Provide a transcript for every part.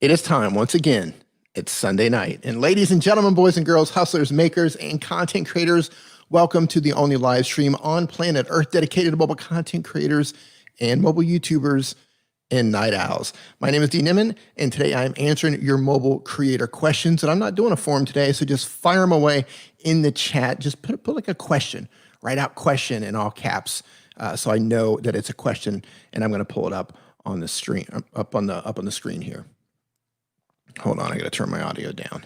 It is time once again. It's Sunday night. And ladies and gentlemen, boys and girls, hustlers, makers, and content creators, welcome to the only live stream on planet Earth dedicated to mobile content creators and mobile YouTubers and night owls. My name is D. Nimmin, and today I'm answering your mobile creator questions. And I'm not doing a form today, so just fire them away in the chat. Just put like a question, write out question in all caps, so I know that it's a question, and I'm going to pull it up on the screen, up on the screen here. Hold on, I got to turn my audio down.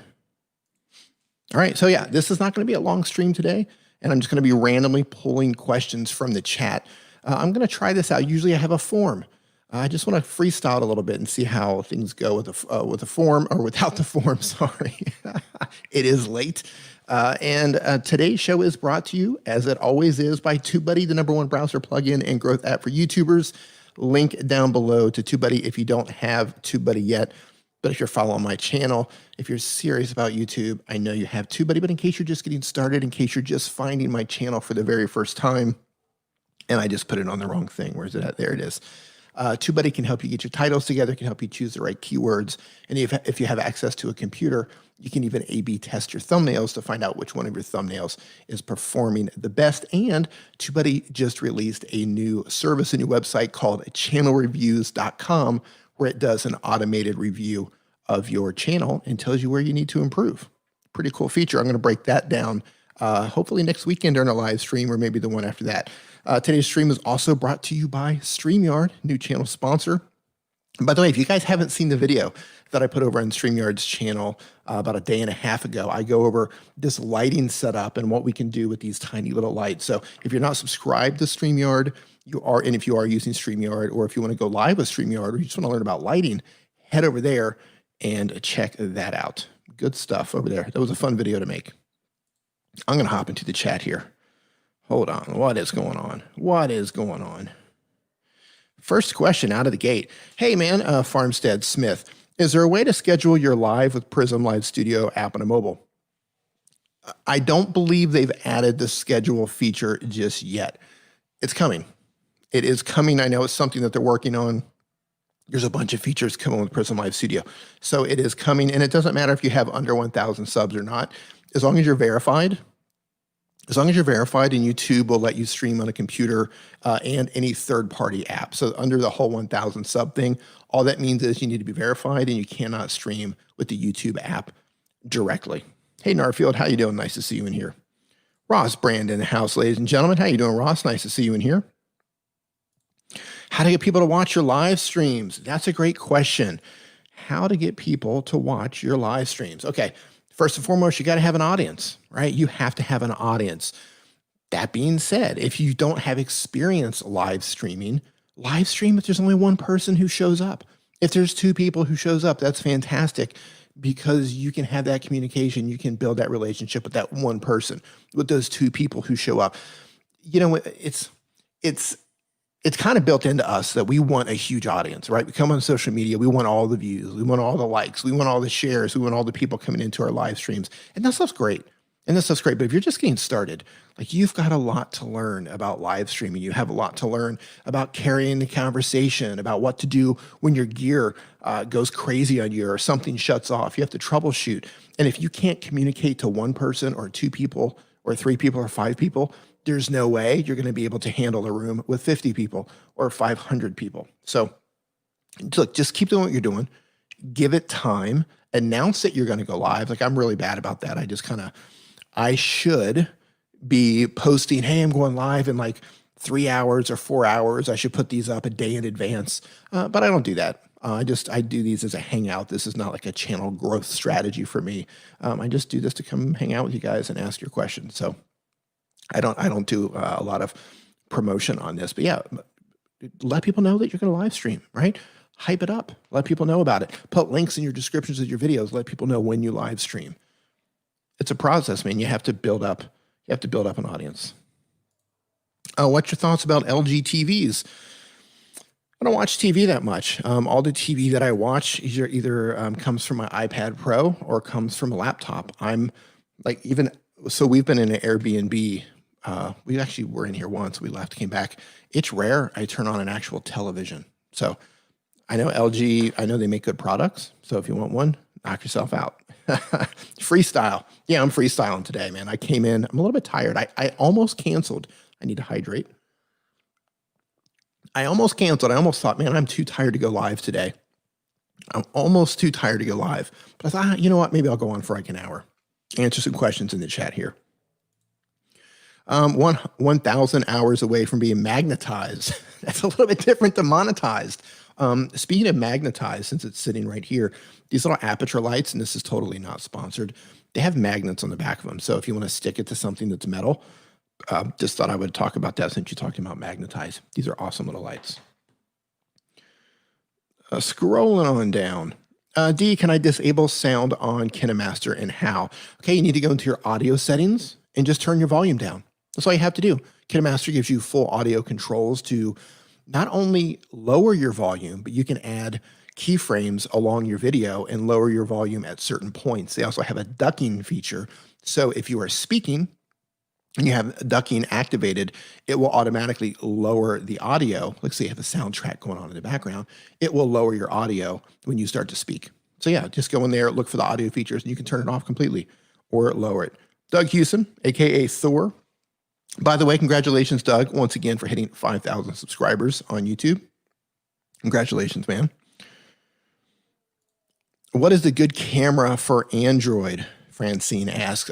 All right, so yeah, this is not going to be a long stream today, and I'm just going to be randomly pulling questions from the chat. I'm going to try this out. Usually I have a form. I just want to freestyle a little bit and see how things go with the form, or without the form, sorry. It is late. And today's show is brought to you, as it always is, by TubeBuddy, the #1 browser plugin and growth app for YouTubers. Link down below to TubeBuddy if you don't have TubeBuddy yet. But if you're following my channel, if you're serious about YouTube, I know you have TubeBuddy, but in case you're just getting started, in case you're just finding my channel for the very first time, and I just put it on the wrong thing, where's it at? There it is. TubeBuddy can help you get your titles together, can help you choose the right keywords, and if you have access to a computer, you can even A/B test your thumbnails to find out which one of your thumbnails is performing the best. And TubeBuddy just released a new service, a new website called channelreviews.com, where it does an automated review of your channel and tells you where you need to improve. Pretty cool feature. I'm going to break that down hopefully next weekend during a live stream, or maybe the one after that. Today's stream is also brought to you by StreamYard, new channel sponsor. And by the way, if you guys haven't seen the video that I put over on StreamYard's channel about a day and a half ago, I go over this lighting setup and what we can do with these tiny little lights. So if you're not subscribed to StreamYard, you are, and if you are using StreamYard, or if you want to go live with StreamYard, or you just want to learn about lighting, head over there and check that out. Good stuff over there. That was a fun video to make. I'm going to hop into the chat here. Hold on. What is going on? What is going on? First question out of the gate. Hey man, Farmstead Smith, is there a way to schedule your live with Prism Live Studio app on a mobile? I don't believe they've added the schedule feature just yet. It's coming. It is coming. I know it's something that they're working on. There's a bunch of features coming with Prism Live Studio. So it is coming, and it doesn't matter if you have under 1,000 subs or not. As long as you're verified, and YouTube will let you stream on a computer and any third-party app. So under the whole 1,000 sub thing, all that means is you need to be verified, and you cannot stream with the YouTube app directly. Hey, Narfield, how you doing? Nice to see you in here. Ross Brand in the house, ladies and gentlemen. How you doing, Ross? Nice to see you in here. How to get people to watch your live streams? That's a great question. How to get people to watch your live streams? Okay, first and foremost, you got to have an audience, right? You have to have an audience. That being said, if you don't have experience live streaming, live stream if there's only one person who shows up. If there's two people who shows up, that's fantastic, because you can have that communication. You can build that relationship with that one person, with those two people who show up. You know, it's kind of built into us that we want a huge audience, right? We come on social media, we want all the views, we want all the likes, we want all the shares, we want all the people coming into our live streams. And that stuff's great. But if you're just getting started, like, you've got a lot to learn about live streaming. You have a lot to learn about carrying the conversation, about what to do when your gear goes crazy on you or something shuts off. You have to troubleshoot. And if you can't communicate to one person or two people or three people or five people, there's no way you're going to be able to handle a room with 50 people or 500 people. So look, just keep doing what you're doing. Give it time. Announce that you're going to go live. Like, I'm really bad about that. I should be posting, hey, I'm going live in like 3 hours or 4 hours. I should put these up a day in advance. But I don't do that. I do these as a hangout. This is not like a channel growth strategy for me. I just do this to come hang out with you guys and ask your questions. So I don't do a lot of promotion on this, but yeah, let people know that you're going to live stream, right? Hype it up. Let people know about it. Put links in your descriptions of your videos. Let people know when you live stream. It's a process, man. You have to build up an audience. What's your thoughts about LG TVs? I don't watch TV that much. All the TV that I watch either comes from my iPad Pro or comes from a laptop. So we've been in an Airbnb. We actually were in here once. We left, came back. It's rare I turn on an actual television. So I know LG, I know they make good products. So if you want one, knock yourself out. Freestyle. Yeah, I'm freestyling today, man. I came in, I'm a little bit tired. I almost canceled. I need to hydrate. I almost canceled. I almost thought, man, I'm too tired to go live today. I'm almost too tired to go live. But I thought, you know what? Maybe I'll go on for like an hour. Answer some questions in the chat here. 1,000 hours away from being magnetized. That's a little bit different than monetized. Speaking of magnetized, since it's sitting right here, these little aperture lights, and this is totally not sponsored, they have magnets on the back of them. So if you want to stick it to something that's metal, just thought I would talk about that since you're talking about magnetized. These are awesome little lights. Scrolling on down. D, can I disable sound on KineMaster and how? Okay, you need to go into your audio settings and just turn your volume down. That's all you have to do. KineMaster gives you full audio controls to not only lower your volume, but you can add keyframes along your video and lower your volume at certain points. They also have a ducking feature. So if you are speaking and you have ducking activated, it will automatically lower the audio. Let's say you have a soundtrack going on in the background. It will lower your audio when you start to speak. So yeah, just go in there, look for the audio features, and you can turn it off completely or lower it. Doug Hewson, AKA Thor. By the way, congratulations, Doug, once again for hitting 5,000 subscribers on YouTube. Congratulations, man. What is the good camera for Android? Francine asks.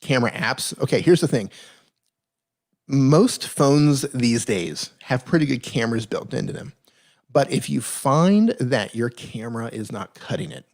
Camera apps. Okay, here's the thing. Most phones these days have pretty good cameras built into them. But if you find that your camera is not cutting it,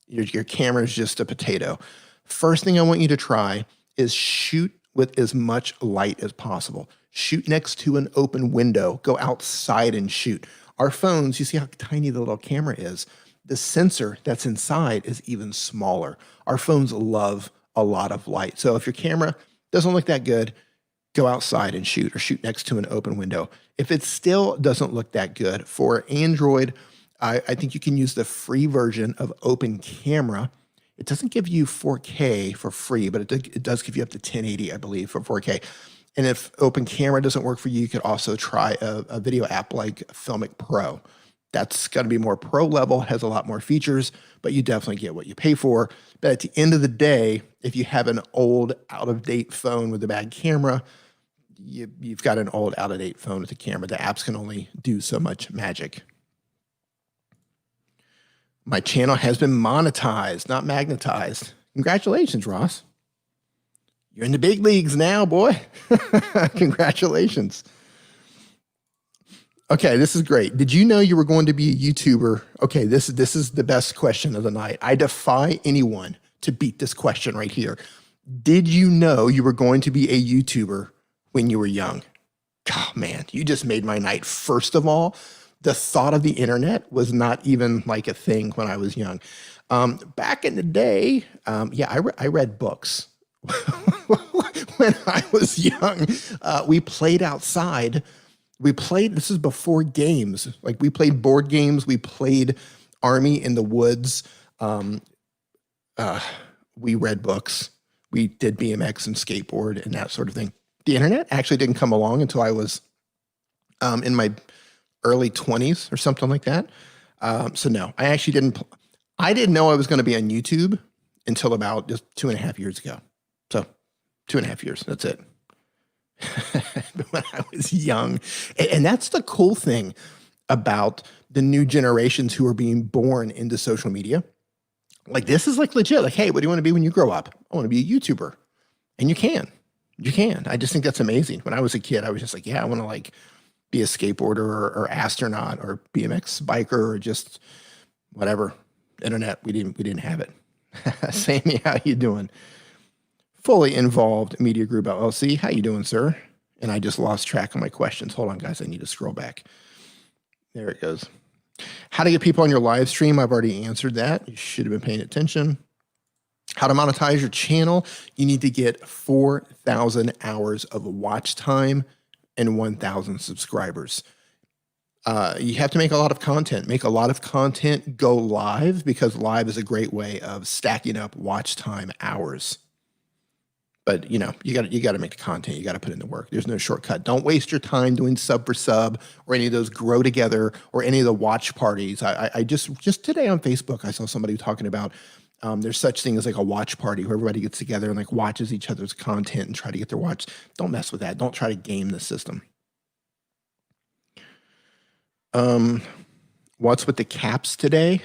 your camera is just a potato, first thing I want you to try is shoot with as much light as possible. Shoot next to an open window. Go outside and shoot. Our phones, you see how tiny the little camera is. The sensor that's inside is even smaller. Our phones love a lot of light. So if your camera doesn't look that good, go outside and shoot or shoot next to an open window. If it still doesn't look that good, for Android, I think you can use the free version of Open Camera. It doesn't give you 4K for free, but it does give you up to 1080, I believe, for 4K. And if Open Camera doesn't work for you, you could also try a video app like Filmic Pro. That's got to be more pro level, has a lot more features, but you definitely get what you pay for. But at the end of the day, if you have an old, out-of-date phone with a bad camera, you've got an old, out-of-date phone with a camera. The apps can only do so much magic. My channel has been monetized, not magnetized. Congratulations, Ross. You're in the big leagues now, boy. Congratulations. Okay, this is great. Did you know you were going to be a YouTuber? Okay, this is the best question of the night. I defy anyone to beat this question right here. Did you know you were going to be a YouTuber when you were young? Oh, man, you just made my night. First of all, the thought of the internet was not even like a thing when I was young. Back in the day, yeah, I read books. When I was young, we played outside. This is before games. Like we played board games. We played Army in the Woods. We read books. We did BMX and skateboard and that sort of thing. The internet actually didn't come along until I was in my early 20s or something like that. So no, I actually I didn't know I was going to be on YouTube until about just 2.5 years ago. So 2.5 years, that's it. When I was young. And that's the cool thing about the new generations who are being born into social media. Like this is like legit. Like, hey, what do you want to be when you grow up? I want to be a YouTuber. And you can. You can. I just think that's amazing. When I was a kid, I was just like, yeah, I want to like be a skateboarder or astronaut or BMX biker or just whatever. Internet, we didn't have it. Sammy, how you doing? Fully Involved Media Group LLC. How you doing, sir? And I just lost track of my questions. Hold on, guys. I need to scroll back. There it goes. How to get people on your live stream. I've already answered that. You should have been paying attention. How to monetize your channel. You need to get 4,000 hours of watch time and 1,000 subscribers. You have to make a lot of content. Make a lot of content. Go live because live is a great way of stacking up watch time hours. But you know, you got to make the content. You got to put in the work. There's no shortcut. Don't waste your time doing sub for sub or any of those grow together or any of the watch parties. I just today on Facebook I saw somebody talking about there's such thing as like a watch party where everybody gets together and like watches each other's content and try to get their watch. Don't mess with that. Don't try to game the system. What's with the caps today?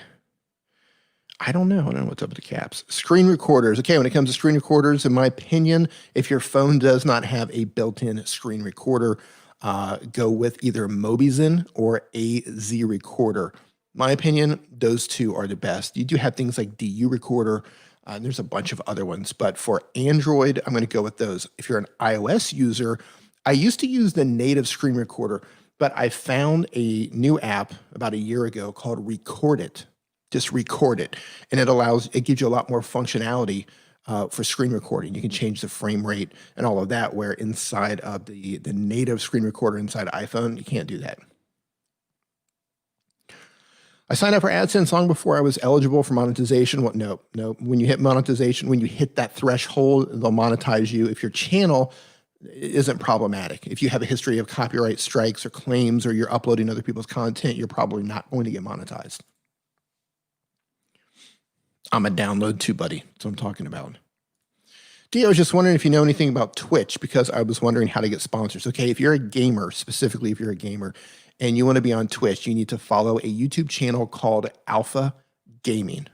I don't know. I don't know what's up with the caps. Screen recorders. Okay, when it comes to screen recorders, in my opinion, if your phone does not have a built-in screen recorder, go with either Mobizen or AZ Recorder. My opinion, those two are the best. You do have things like DU Recorder, and there's a bunch of other ones, but for Android, I'm going to go with those. If you're an iOS user, I used to use the native screen recorder, but I found a new app about a year ago called Record It. Just record it. And it gives you a lot more functionality for screen recording. You can change the frame rate and all of that, where inside of the native screen recorder inside iPhone, you can't do that. I signed up for AdSense long before I was eligible for monetization. What? No. When you hit monetization, when you hit that threshold, they'll monetize you. If your channel isn't problematic, if you have a history of copyright strikes or claims, or you're uploading other people's content, you're probably not going to get monetized. I'm a download TubeBuddy. That's what I'm talking about. D, I was just wondering if you know anything about Twitch, because I was wondering how to get sponsors. Okay, if you're a gamer, specifically if you're a gamer, and you want to be on Twitch, you need to follow a YouTube channel called Alpha Gaming.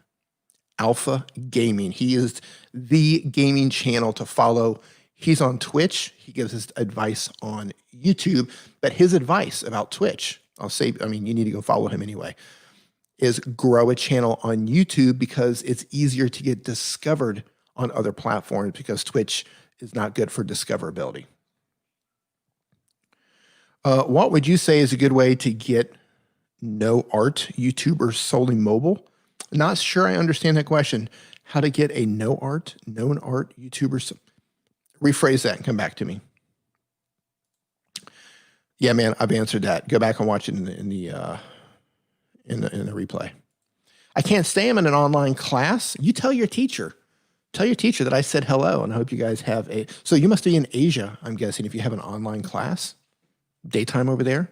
Alpha Gaming. He is the gaming channel to follow. He's on Twitch. He gives his advice on YouTube, but his advice about Twitch, you need to go follow him anyway, is grow a channel on YouTube, because it's easier to get discovered on other platforms, because Twitch is not good for discoverability. What would you say is a good way to get no art YouTubers solely mobile? Not sure I understand that question. How to get a known art YouTuber? Rephrase that and come back to me. Yeah, man, I've answered that. Go back and watch it in the replay. I can't stay in an online class. You tell your teacher. Tell your teacher that I said hello, and I hope you guys have so you must be in Asia, I'm guessing, if you have an online class. Daytime over there.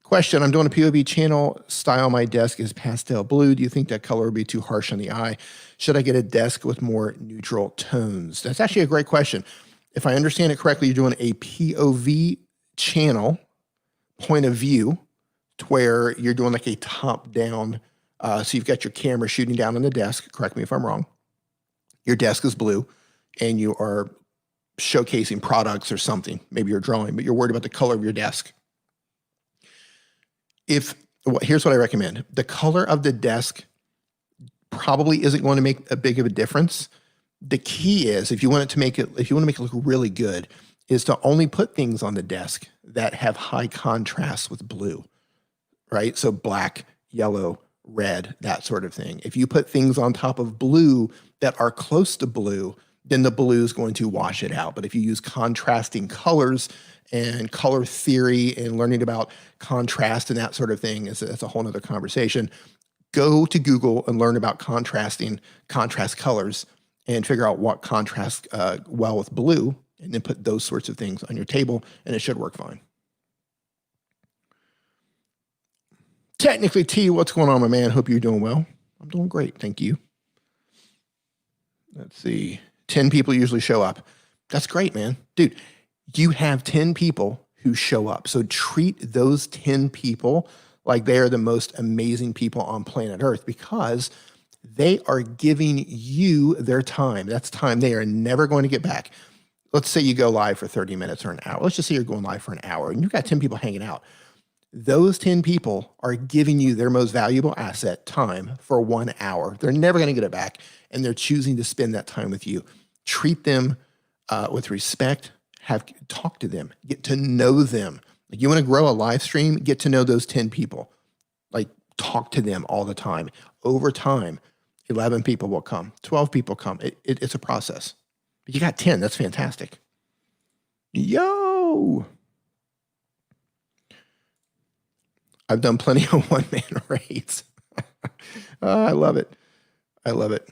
Question, I'm doing a POV channel style. My desk is pastel blue. Do you think that color would be too harsh on the eye? Should I get a desk with more neutral tones? That's actually a great question. If I understand it correctly, you're doing a POV channel, point of view, to where you're doing like a top-down, so you've got your camera shooting down on the desk. Correct me if I'm wrong. Your desk is blue, and you are showcasing products or something. Maybe you're drawing, but you're worried about the color of your desk. Here's what I recommend. The color of the desk probably isn't going to make a big of a difference. The key is, if you want to make it look really good, is to only put things on the desk that have high contrast with blue, right? So black, yellow, red, that sort of thing. If you put things on top of blue that are close to blue, then the blue is going to wash it out. But if you use contrasting colors and color theory and learning about contrast and that sort of thing, that's a whole nother conversation. Go to Google and learn about contrast colors and figure out what contrasts well with blue, and then put those sorts of things on your table, and it should work fine. Technically, T, what's going on, my man? Hope you're doing well. I'm doing great, thank you. Let's see. 10 people usually show up. That's great, man. Dude, you have 10 people who show up. So treat those 10 people like they are the most amazing people on planet Earth, because they are giving you their time. That's time they are never going to get back. Let's say you go live for 30 minutes or an hour. Let's just say you're going live for an hour and you've got 10 people hanging out. Those 10 people are giving you their most valuable asset, time, for 1 hour. They're never going to get it back, and they're choosing to spend that time with you. Treat them with respect. Talk to them. Get to know them. Like, you want to grow a live stream, get to know those 10 people. Like, talk to them all the time. Over time, 11 people will come. 12 people come. It's a process. But you got 10. That's fantastic. Yo! I've done plenty of one-man raids. Oh, I love it. I love it.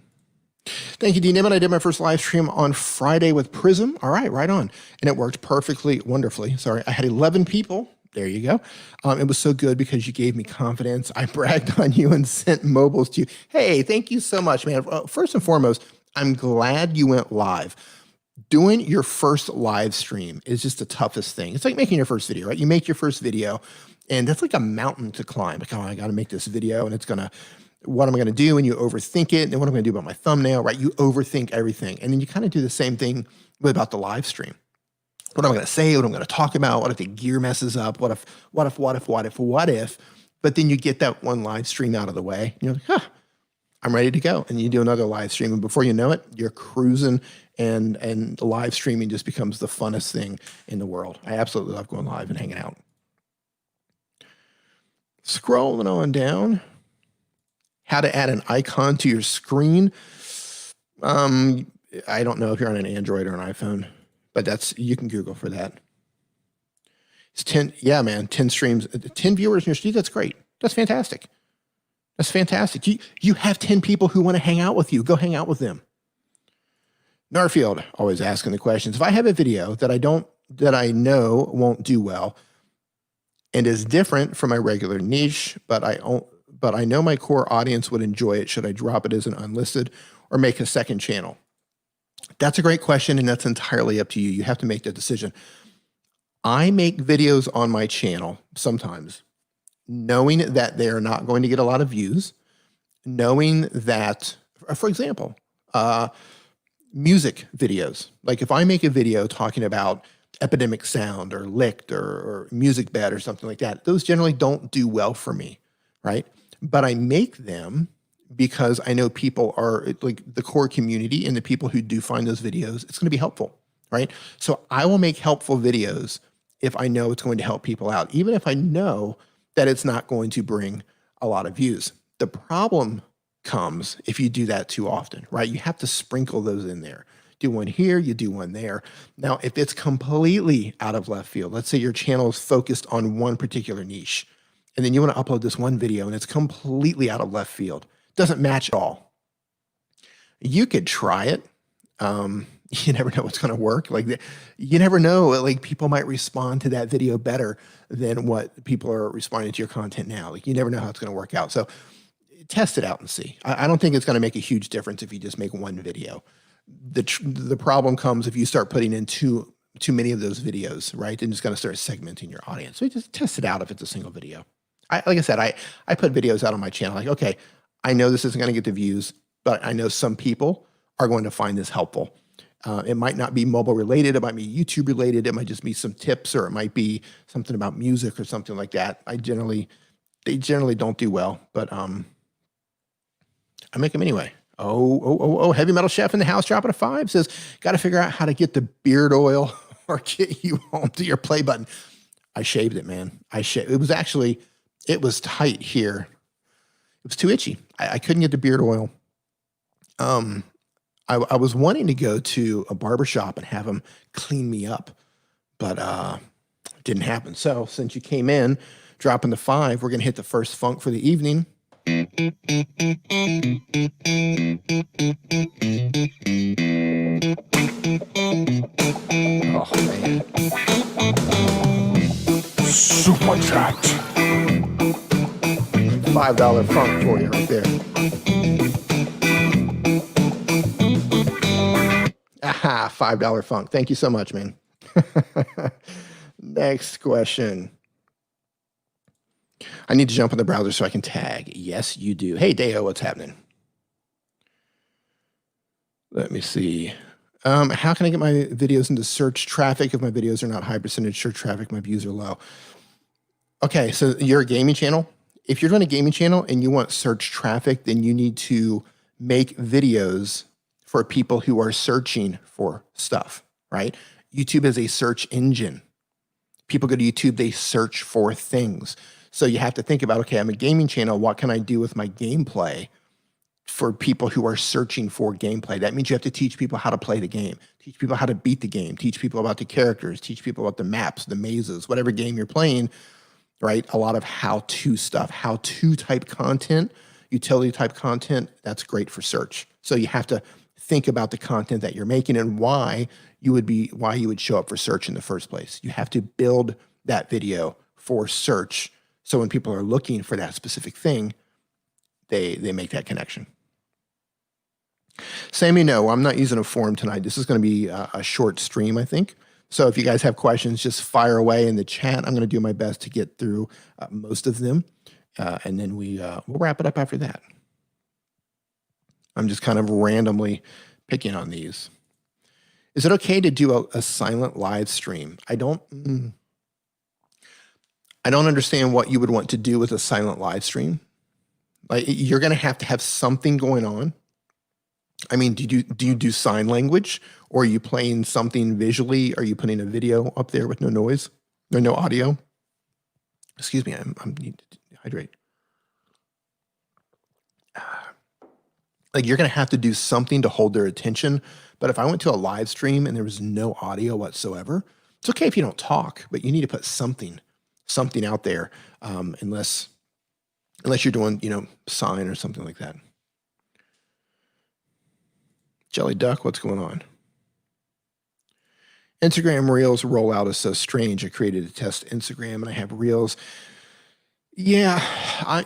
Thank you, D. Niven. I did my first live stream on Friday with Prism. All right, right on. And it worked perfectly, wonderfully. Sorry, I had 11 people. There you go. It was so good because you gave me confidence. I bragged on you and sent mobiles to you. Hey, thank you so much, man. First and foremost, I'm glad you went live. Doing your first live stream is just the toughest thing. It's like making your first video, right? You make your first video, and that's like a mountain to climb. Like, oh, I got to make this video, and it's going to, what am I going to do? And you overthink it. And what am I going to do about my thumbnail, right? You overthink everything. And then you kind of do the same thing about the live stream. What am I going to say? What am I going to talk about? What if the gear messes up? What if? But then you get that one live stream out of the way. And you're like, huh, I'm ready to go. And you do another live stream. And before you know it, you're cruising, and live streaming just becomes the funnest thing in the world. I absolutely love going live and hanging out. Scrolling on down. How to add an icon to your screen. I don't know if you're on an Android or an iPhone, but you can Google for that. It's 10, yeah, man, 10 streams, 10 viewers in your stream. That's great. That's fantastic. That's fantastic. You have 10 people who want to hang out with you. Go hang out with them. Narfield, always asking the questions. If I have a video that I know won't do well and is different from my regular niche, but I know my core audience would enjoy it, should I drop it as an unlisted or make a second channel? That's a great question, and that's entirely up to you. You have to make that decision. I make videos on my channel sometimes, knowing that they are not going to get a lot of views, knowing that, for example, music videos. Like if I make a video talking about Epidemic Sound or Licked or Music Bed or something like that, those generally don't do well for me, right? But I make them because I know people are like the core community and the people who do find those videos, it's going to be helpful, right? So I will make helpful videos if I know it's going to help people out, even if I know that it's not going to bring a lot of views. The problem comes if you do that too often, right? You have to sprinkle those in there. Do one here, you do one there. Now, if it's completely out of left field, let's say your channel is focused on one particular niche, and then you want to upload this one video and it's completely out of left field, doesn't match at all. You could try it. You never know what's going to work. Like you never know, like people might respond to that video better than what people are responding to your content now. Like you never know how it's going to work out. So test it out and see. I don't think it's going to make a huge difference if you just make one video. The problem comes if you start putting in too many of those videos, right? And just going to start segmenting your audience. So just test it out if it's a single video. Like I said, I put videos out on my channel. Like, okay, I know this isn't going to get the views, but I know some people are going to find this helpful. It might not be mobile related. It might be YouTube related. It might just be some tips, or it might be something about music or something like that. They generally don't do well, but I make them anyway. Oh, Heavy Metal Chef in the house dropping a 5 says, got to figure out how to get the beard oil or get you home to your play button. I shaved it, man. It was tight here. It was too itchy. I couldn't get the beard oil. I was wanting to go to a barbershop and have them clean me up, but it didn't happen. So since you came in, dropping the 5, we're going to hit the first funk for the evening. Oh, man. Super chat. $5 funk for you right there. Aha, $5 funk. Thank you so much, man. Next question. I need to jump in the browser so I can tag. Yes, you do. Hey, Deo, what's happening? Let me see. How can I get my videos into search traffic if my videos are not high percentage search traffic, my views are low? Okay, so you're a gaming channel. If you're doing a gaming channel and you want search traffic, then you need to make videos for people who are searching for stuff, right? YouTube is a search engine. People go to YouTube, they search for things. So you have to think about, okay, I'm a gaming channel. What can I do with my gameplay for people who are searching for gameplay? That means you have to teach people how to play the game, teach people how to beat the game, teach people about the characters, teach people about the maps, the mazes, whatever game you're playing, right? A lot of how-to stuff, how-to type content, utility type content, that's great for search. So you have to think about the content that you're making and why you would show up for search in the first place. You have to build that video for search. So when people are looking for that specific thing, they make that connection. Sammy, no, I'm not using a form tonight. This is going to be a short stream, I think. So if you guys have questions, just fire away in the chat. I'm going to do my best to get through most of them. And then we'll wrap it up after that. I'm just kind of randomly picking on these. Is it okay to do a silent live stream? I don't understand what you would want to do with a silent live stream. Like, you're going to have something going on. I mean, do you do sign language, or are you playing something visually? Are you putting a video up there with no noise or no audio? Excuse me, I need to hydrate. Like, you're going to have to do something to hold their attention. But if I went to a live stream and there was no audio whatsoever, it's okay if you don't talk, but you need to put something out there, unless you're doing, sign or something like that. Jelly Duck, what's going on? Instagram Reels rollout is so strange. I created a test Instagram and I have Reels. Yeah, I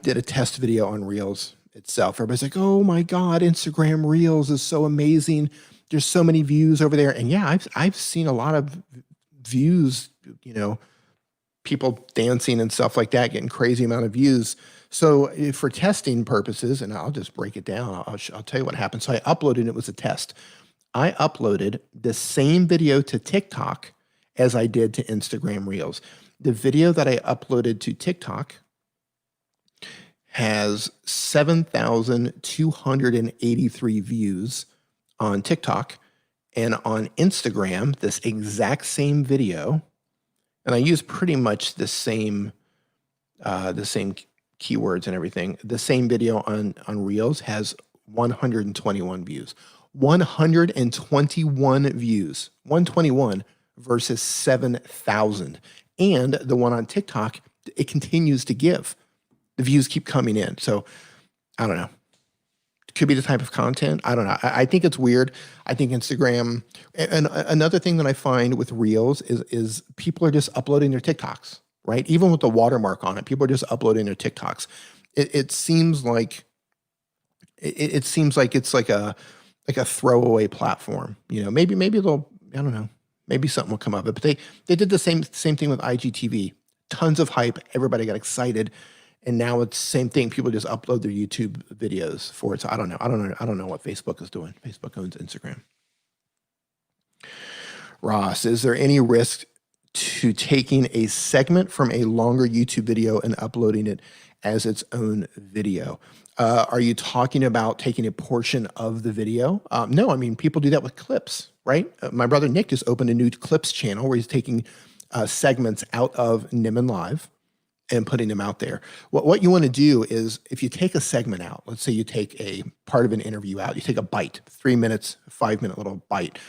did a test video on Reels itself. Everybody's like, oh my God, Instagram Reels is so amazing. There's so many views over there. And yeah, I've seen a lot of views, people dancing and stuff like that, getting crazy amount of views. So for testing purposes, and I'll just break it down, I'll tell you what happened. So I uploaded, it was a test. I uploaded the same video to TikTok as I did to Instagram Reels. The video that I uploaded to TikTok has 7,283 views on TikTok, and on Instagram, this exact same video, and I use pretty much the same keywords and everything. The same video on Reels has 121 views. 121 views. 121 versus 7,000. And the one on TikTok, it continues to give. The views keep coming in. So I don't know. It could be the type of content. I don't know. I think it's weird. I think Instagram, and another thing that I find with Reels is people are just uploading their TikToks, right? Even with the watermark on it, people are just uploading their TikToks. It seems like it's like a throwaway platform. Maybe they'll, I don't know, maybe something will come of it. But they did the same thing with IGTV. Tons of hype. Everybody got excited. And now it's the same thing. People just upload their YouTube videos for it. So I don't know. I don't know what Facebook is doing. Facebook owns Instagram. Ross, is there any risk to taking a segment from a longer YouTube video and uploading it as its own video? Are you talking about taking a portion of the video? No, I mean, people do that with clips, right? My brother Nick just opened a new clips channel where he's taking segments out of Niman Live and putting them out there. What you want to do is, if you take a segment out, let's say you take a part of an interview out, you take a bite, 3 minutes, 5-minute little bite,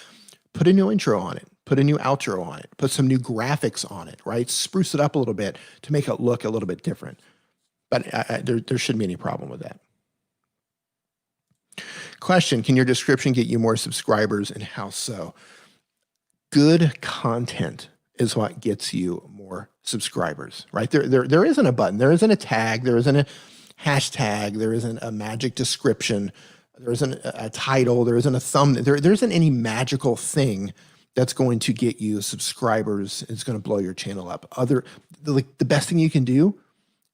put a new intro on it, put a new outro on it, put some new graphics on it, right? Spruce it up a little bit to make it look a little bit different. But there shouldn't be any problem with that. Question, can your description get you more subscribers, and how so? Good content is what gets you more subscribers, right? There isn't a button, there isn't a tag, there isn't a hashtag, there isn't a magic description, there isn't a title, there isn't a thumbnail, there isn't any magical thing that's going to get you subscribers. It's going to blow your channel up. The best thing you can do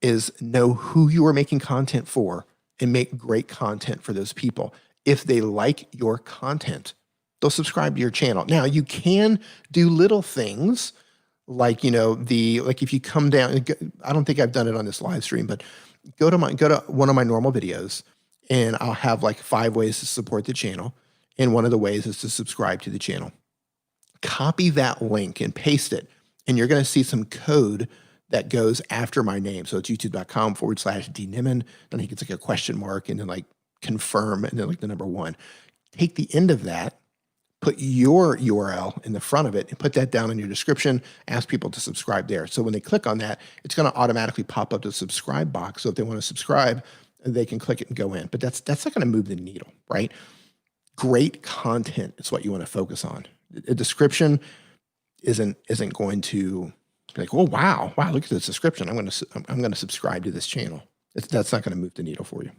is know who you are making content for and make great content for those people. If they like your content, they'll subscribe to your channel. Now, you can do little things like, if you come down, I don't think I've done it on this live stream, but go to one of my normal videos, and I'll have like 5 ways to support the channel. And one of the ways is to subscribe to the channel. Copy that link and paste it, and you're going to see some code that goes after my name. So it's youtube.com/dniman. Then I think it's like a question mark, and then like confirm, and then like the number 1. Take the end of that, put your URL in the front of it, and put that down in your description. Ask people to subscribe there. So when they click on that, it's going to automatically pop up the subscribe box. So if they want to subscribe, they can click it and go in. But that's not going to move the needle, right? Great content is what you want to focus on. A description isn't going to be like, oh wow, look at this description. I'm going to subscribe to this channel. That's not going to move the needle for you.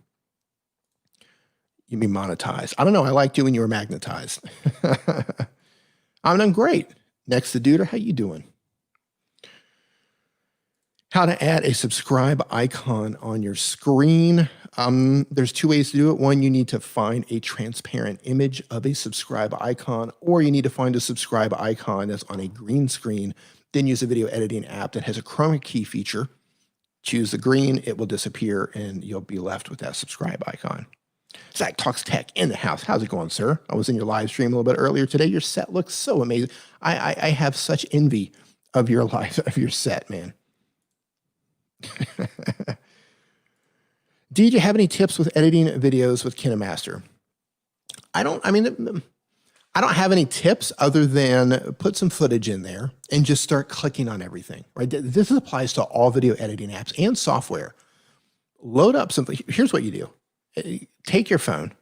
You mean monetized? I don't know. I liked you when you were magnetized. I'm great. Next to Duder, how you doing? How to add a subscribe icon on your screen. There's two ways to do it. One, you need to find a transparent image of a subscribe icon, or you need to find a subscribe icon that's on a green screen, then use a video editing app that has a chroma key feature. Choose the green, it will disappear, and you'll be left with that subscribe icon. Zach Talks Tech in the house. How's it going, sir? I was in your live stream a little bit earlier today. Your set looks so amazing. I have such envy of your set, man. Did you have any tips with editing videos with KineMaster? I don't have any tips other than put some footage in there and just start clicking on everything, right? This applies to all video editing apps and software. Load up something. Here's what you do. Take your phone,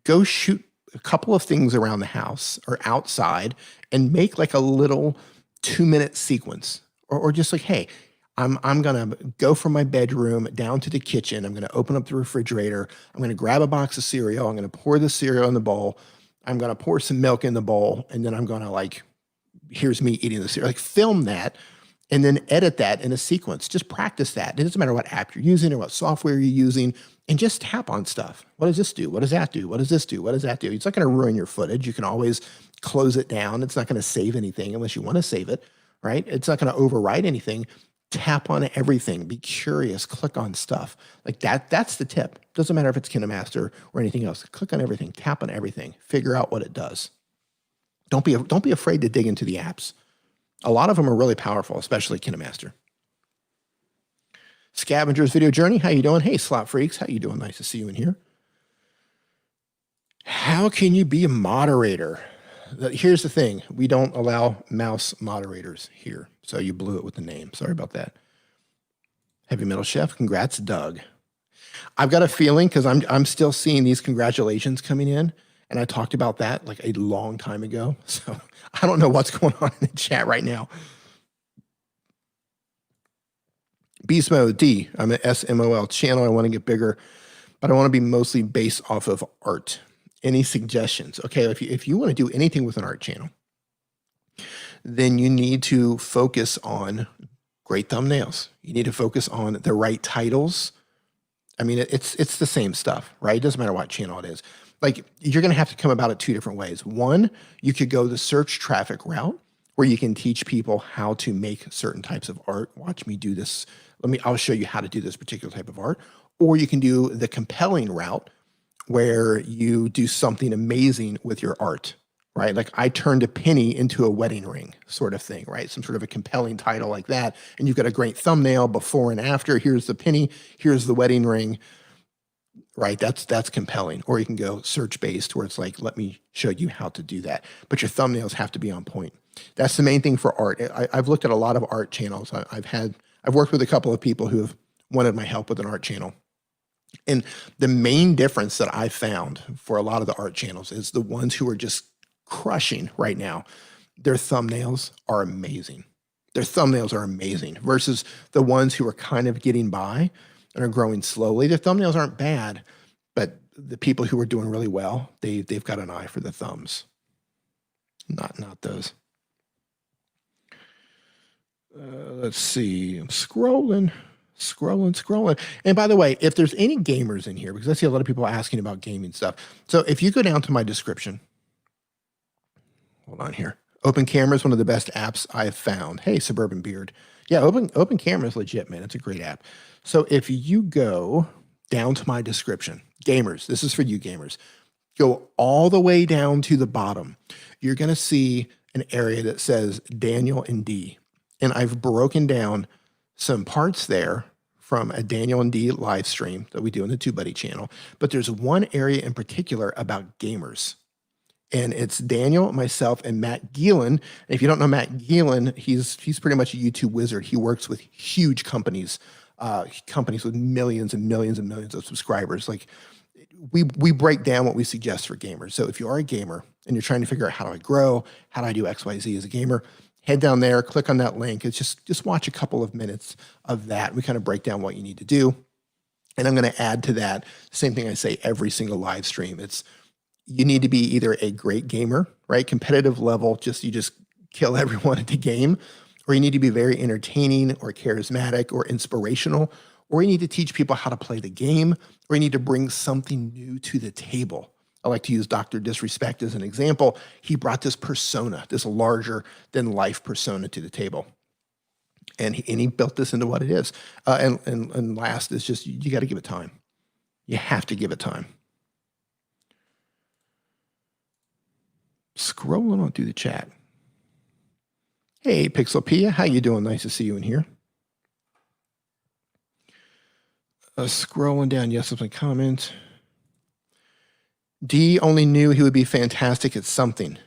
go shoot a couple of things around the house or outside and make like a little 2-minute sequence or just like, hey, I'm going to go from my bedroom down to the kitchen. I'm going to open up the refrigerator. I'm going to grab a box of cereal. I'm going to pour the cereal in the bowl. I'm going to pour some milk in the bowl. And then I'm going to here's me eating the cereal. Film that and then edit that in a sequence. Just practice that. It doesn't matter what app you're using or what software you're using. And just tap on stuff. What does this do? What does that do? What does this do? What does that do? It's not going to ruin your footage. You can always close it down. It's not going to save anything unless you want to save it, right? It's not going to overwrite anything. Tap on everything. Be curious. Click on stuff. Like that. That's the tip. Doesn't matter if it's KineMaster or anything else. Click on everything. Tap on everything. Figure out what it does. Don't be afraid to dig into the apps. A lot of them are really powerful, especially KineMaster. Scavenger's Video Journey. How you doing? Hey, Slot Freaks. How you doing? Nice to see you in here. How can you be a moderator? Here's the thing. We don't allow mouse moderators here. So you blew it with the name. Sorry about that. Heavy Metal Chef. Congrats, Doug. I've got a feeling because I'm still seeing these congratulations coming in. And I talked about that like a long time ago. So I don't know what's going on in the chat right now. Beast Mode D. I'm an SMOL channel. I want to get bigger, but I want to be mostly based off of art. Any suggestions? Okay, if you want to do anything with an art channel, then you need to focus on great thumbnails. You need to focus on the right titles. I mean, it's the same stuff, right? It doesn't matter what channel it is. Like, you're going to have to come about it two different ways. One, you could go the search traffic route where you can teach people how to make certain types of art. Watch me do this. I'll show you how to do this particular type of art. Or you can do the compelling route where you do something amazing with your art, right? Like I turned a penny into a wedding ring sort of thing, right? Some sort of a compelling title like that. And you've got a great thumbnail before and after. Here's the penny, here's the wedding ring, right? That's compelling. Or you can go search-based where it's like, let me show you how to do that. But your thumbnails have to be on point. That's the main thing for art. I've looked at a lot of art channels. I've worked with a couple of people who have wanted my help with an art channel. And the main difference that I found for a lot of the art channels is the ones who are just crushing right now, their thumbnails are amazing. Their thumbnails are amazing versus the ones who are kind of getting by and are growing slowly. Their thumbnails aren't bad, but the people who are doing really well, they've got an eye for the thumbs. Not those. Let's see. I'm scrolling. And by the way, if there's any gamers in here, because I see a lot of people asking about gaming stuff. So if you go down to my description, hold on here. Open Camera is one of the best apps I've found. Hey, Suburban Beard. Yeah, Open Camera is legit, man. It's a great app. So if you go down to my description, gamers, this is for you gamers, go all the way down to the bottom. You're going to see an area that says Daniel and D. And I've broken down some parts there from a Daniel and D live stream that we do on the TUBEBUDDY channel. But there's one area in particular about gamers. And it's Daniel, myself, and Matt Geelan. And if you don't know Matt Geelan, he's pretty much a YouTube wizard. He works with huge companies companies with millions and millions and millions of subscribers. Like we break down what we suggest for gamers. So if you are a gamer and you're trying to figure out how do I grow, how do I do XYZ as a gamer, head down there, click on that link. It's just watch a couple of minutes of that. We kind of break down what you need to do. And I'm going to add to that same thing I say every single live stream. It's you need to be either a great gamer, right? Competitive level, you just kill everyone at the game, or you need to be very entertaining or charismatic or inspirational, or you need to teach people how to play the game, or you need to bring something new to the table. I like to use Dr. Disrespect as an example. He brought this persona, this larger than life persona to the table. And he built this into what it is. And last is just, you got to give it time. You have to give it time. Scrolling on through the chat. Hey, Pixelpia, how you doing? Nice to see you in here. Scrolling down, yes, some comments. D only knew he would be fantastic at something.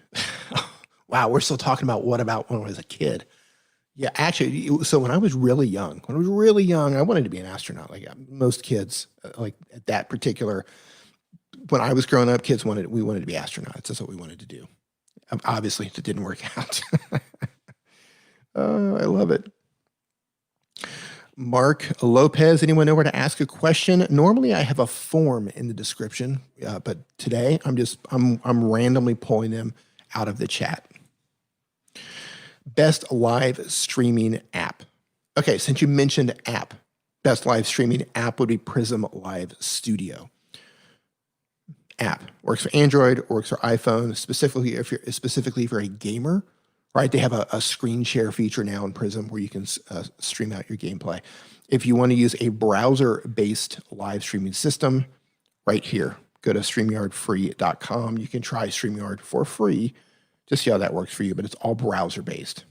Wow, we're still talking about what about when I was a kid. Yeah, actually, so when I was really young, I wanted to be an astronaut, like most kids, like at that particular, when I was growing up, we wanted to be astronauts. That's what we wanted to do. Obviously, it didn't work out. Oh, I love it. Mark Lopez, anyone know where to ask a question? Normally, I have a form in the description, but today I'm randomly pulling them out of the chat. Best live streaming app. Okay, since you mentioned app, best live streaming app would be Prism Live Studio. App works for Android, works for iPhone. Specifically, if you're a gamer, right? They have a screen share feature now in Prism where you can stream out your gameplay. If you want to use a browser-based live streaming system, right here, go to StreamYardFree.com. You can try StreamYard for free to see how that works for you, but it's all browser-based.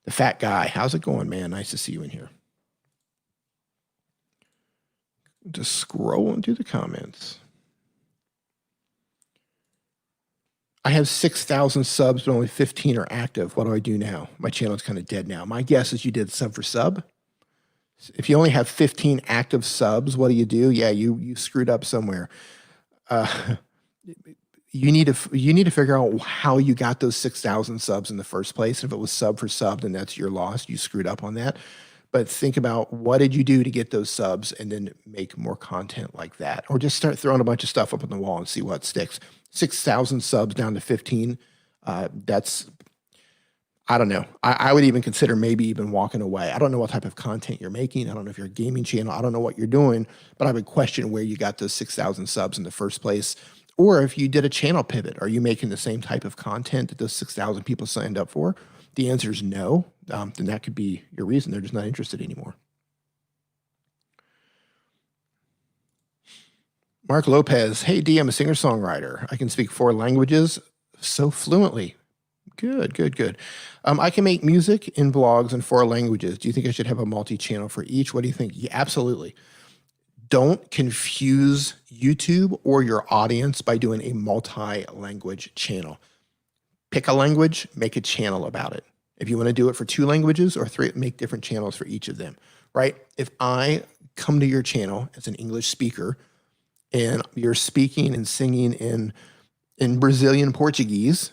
The Fat Guy, how's it going, man? Nice to see you in here. Just scrolling through the comments. I have 6,000 subs, but only 15 are active. What do I do now? My channel is kind of dead now. My guess is you did sub for sub. If you only have 15 active subs, what do? Yeah, you screwed up somewhere. You need to figure out how you got those 6,000 subs in the first place. If it was sub for sub, then that's your loss. You screwed up on that. But think about what did you do to get those subs and then make more content like that. Or just start throwing a bunch of stuff up on the wall and see what sticks. 6,000 subs down to 15. That's, I don't know. I would even consider maybe even walking away. I don't know what type of content you're making. I don't know if you're a gaming channel. I don't know what you're doing, but I would question where you got those 6,000 subs in the first place. Or if you did a channel pivot, are you making the same type of content that those 6,000 people signed up for? The answer is no. Then that could be your reason. They're just not interested anymore. Mark Lopez, hey D, I'm a singer-songwriter. I can speak 4 languages so fluently. Good. I can make music in blogs in 4 languages. Do you think I should have a multi-channel for each? What do you think? Yeah, absolutely. Don't confuse YouTube or your audience by doing a multi-language channel. Pick a language, make a channel about it. If you want to do it for 2 languages or 3, make different channels for each of them, right? If I come to your channel as an English speaker and you're speaking and singing in Brazilian Portuguese,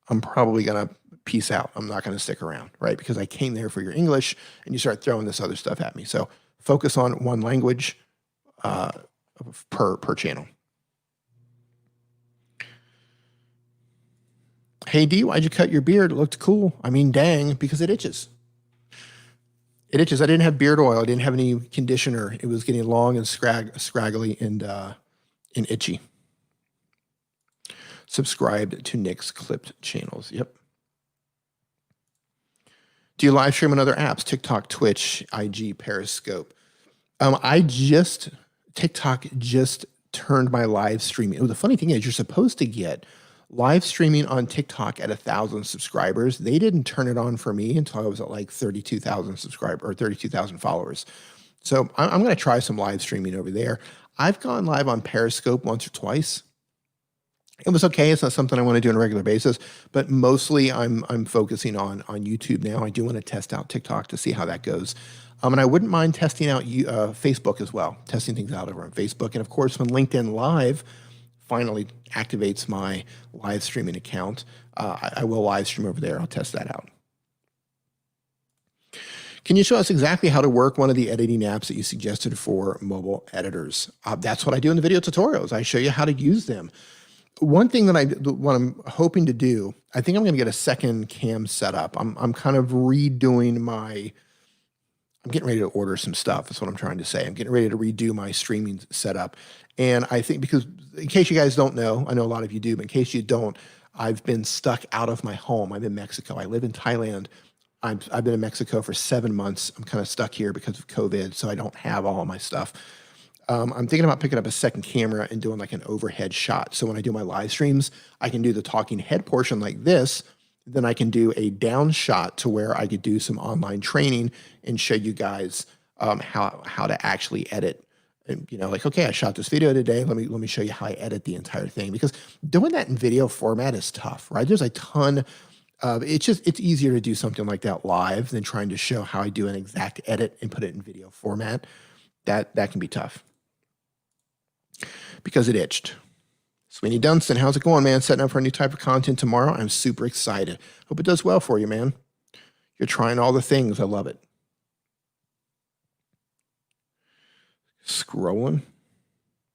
I'm probably going to peace out. I'm not going to stick around, right? Because I came there for your English and you start throwing this other stuff at me. So focus on one language per channel. Hey D, why'd you cut your beard? It looked cool. I mean, dang, because it itches. It itches. I didn't have beard oil. I didn't have any conditioner. It was getting long and scraggly and itchy. Subscribe to Nick's Clipped channels. Yep. Do you live stream on other apps? TikTok, Twitch, IG, Periscope. TikTok just turned my live streaming. The funny thing is you're supposed to get live streaming on TikTok at 1,000 subscribers. They didn't turn it on for me until I was at like 32,000 subscribers or 32,000 followers. So I'm going to try some live streaming over there. I've gone live on Periscope once or twice. It was okay. It's not something I want to do on a regular basis, but mostly I'm focusing on YouTube now. I do want to test out TikTok to see how that goes. And I wouldn't mind testing out Facebook as well, testing things out over on Facebook. And of course, when LinkedIn Live finally activates my live streaming account, I will live stream over there. I'll test that out. Can you show us exactly how to work one of the editing apps that you suggested for mobile editors? That's what I do in the video tutorials. I show you how to use them. One thing that what I'm hoping to do, I think I'm going to get a second cam set up. I'm kind of redoing I'm getting ready to order some stuff. That's what I'm trying to say. I'm getting ready to redo my streaming setup. And I think, because in case you guys don't know, I know a lot of you do, but in case you don't, I've been stuck out of my home. I'm in Mexico. I live in Thailand. I've been in Mexico for 7 months. I'm kind of stuck here because of COVID, so I don't have all of my stuff. I'm thinking about picking up a second camera and doing like an overhead shot. So when I do my live streams, I can do the talking head portion like this. Then I can do a down shot to where I could do some online training and show you guys how to actually edit. And, like, okay, I shot this video today. Let me show you how I edit the entire thing, because doing that in video format is tough, right? There's a ton of, it's easier to do something like that live than trying to show how I do an exact edit and put it in video format. That can be tough because it itched. Sweeney Dunstan, how's it going, man? Setting up for a new type of content tomorrow. I'm super excited. Hope it does well for you, man. You're trying all the things. I love it. Scrolling.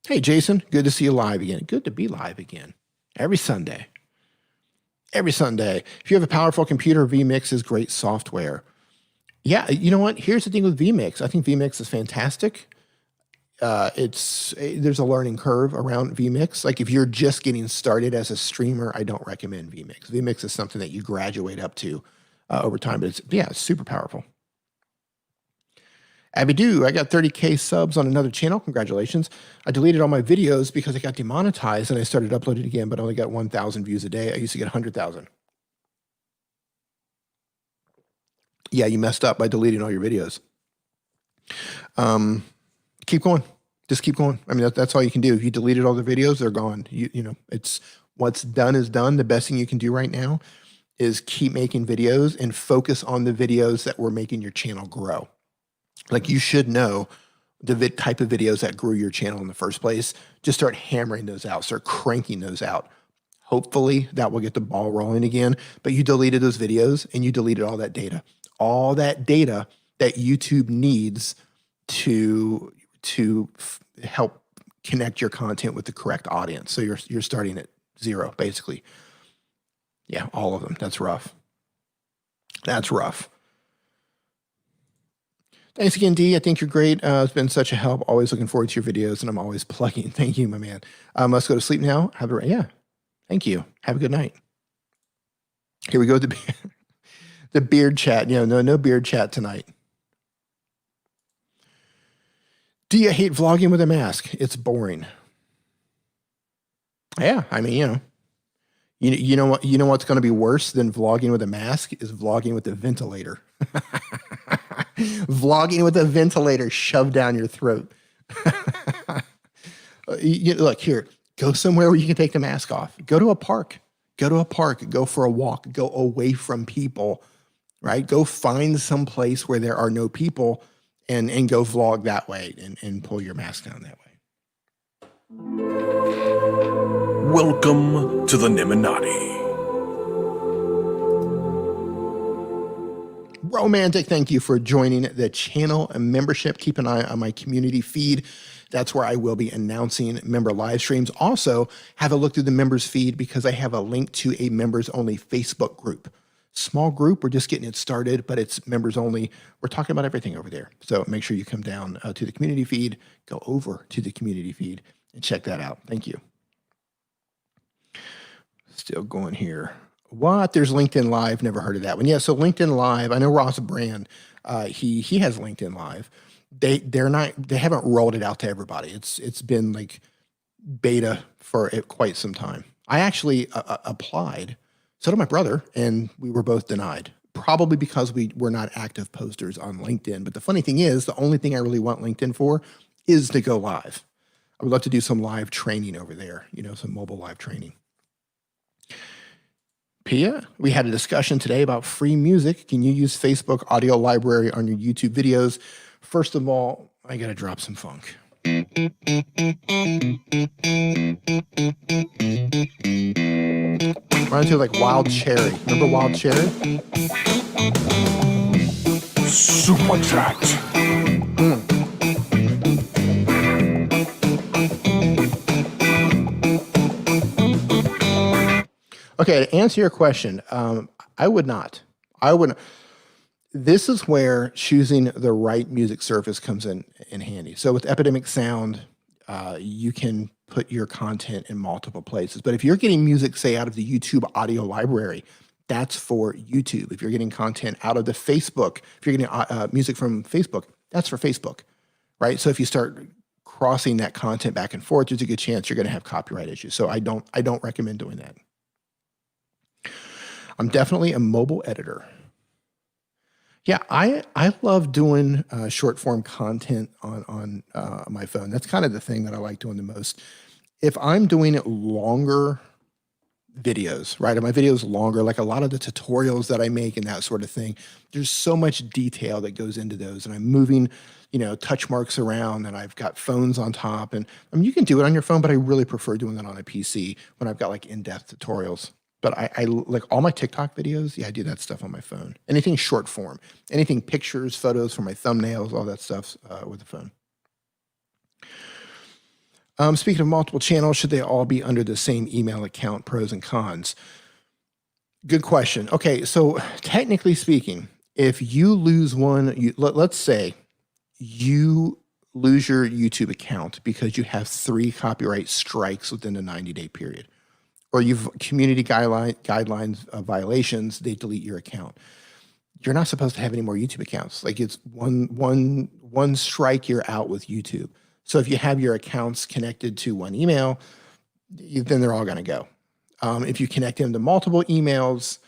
Hey, Jason, good to see you live again. Good to be live again. Every Sunday. Every Sunday. If you have a powerful computer, vMix is great software. Yeah, you know what? Here's the thing with vMix. I think vMix is fantastic. There's a learning curve around vMix. Like if you're just getting started as a streamer, I don't recommend vMix. vMix is something that you graduate up to over time, but it's super powerful. Abidoo, I got 30K subs on another channel. Congratulations. I deleted all my videos because I got demonetized and I started uploading again, but I only got 1,000 views a day. I used to get 100,000. Yeah, you messed up by deleting all your videos. Keep going. Just keep going. I mean, that's all you can do. If you deleted all the videos, they're gone. It's what's done is done. The best thing you can do right now is keep making videos and focus on the videos that were making your channel grow. Like you should know the type of videos that grew your channel in the first place. Just start hammering those out. Start cranking those out. Hopefully that will get the ball rolling again. But you deleted those videos and you deleted all that data. All that data that YouTube needs to help connect your content with the correct audience. So you're starting at zero, basically. Yeah, all of them. That's rough. That's rough. Thanks again, D. I think you're great. It's been such a help. Always looking forward to your videos, and I'm always plugging. Thank you, my man. Let's go to sleep now. Yeah. Thank you. Have a good night. Here we go. The beard chat. No beard chat tonight. Do you hate vlogging with a mask? It's boring. Yeah, I mean, you know what's going to be worse than vlogging with a mask is vlogging with a ventilator. Vlogging with a ventilator shoved down your throat. Look here, go somewhere where you can take the mask off. Go to a park. Go for a walk. Go away from people, right? Go find some place where there are no people and go vlog that way and pull your mask down that way. Welcome to the Niminati. Romantic, thank you for joining the channel and membership. Keep an eye on my community feed. That's where I will be announcing member live streams. Also, have a look through the members feed because I have a link to a members only Facebook group. Small group, we're just getting it started, but it's members only. We're talking about everything over there. So make sure you come down to the community feed, go over to the community feed and check that out. Thank you. Still going here. What? There's LinkedIn Live. Never heard of that one. Yeah, so LinkedIn Live. I know Ross Brand. He has LinkedIn Live. They haven't rolled it out to everybody. It's been like beta for quite some time. I actually applied. So did my brother, and we were both denied. Probably because we were not active posters on LinkedIn. But the funny thing is, the only thing I really want LinkedIn for is to go live. I would love to do some live training over there. Some mobile live training. Pia, we had a discussion today about free music. Can you use Facebook Audio Library on your YouTube videos? First of all, I got to drop some funk. Run into like Wild Cherry. Remember Wild Cherry? Super chat. Okay, to answer your question, I would not. I wouldn't. This is where choosing the right music service comes in handy. So with Epidemic Sound, you can put your content in multiple places. But if you're getting music, say, out of the YouTube audio library, that's for YouTube. If you're getting content out of the Facebook, if you're getting music from Facebook, that's for Facebook, right? So if you start crossing that content back and forth, there's a good chance you're going to have copyright issues. So I don't recommend doing that. I'm definitely a mobile editor. Yeah, I love doing short form content on my phone. That's kind of the thing that I like doing the most. If I'm doing longer videos, right? If my videos longer, like a lot of the tutorials that I make and that sort of thing, there's so much detail that goes into those. And I'm moving, touch marks around, and I've got phones on top. And I mean, you can do it on your phone, but I really prefer doing that on a PC when I've got like in-depth tutorials. But I like all my TikTok videos. Yeah, I do that stuff on my phone. Anything short form, anything pictures, photos for my thumbnails, all that stuff with the phone. Speaking of multiple channels, should they all be under the same email account? Pros and cons. Good question. Okay, so technically speaking, if you lose one, let's say you lose your YouTube account because you have 3 copyright strikes within a 90-day period, or you've community guidelines violations, they delete your account. You're not supposed to have any more YouTube accounts. Like it's one strike, you're out with YouTube. So if you have your accounts connected to one email, then they're all going to go. If you connect them to multiple emails,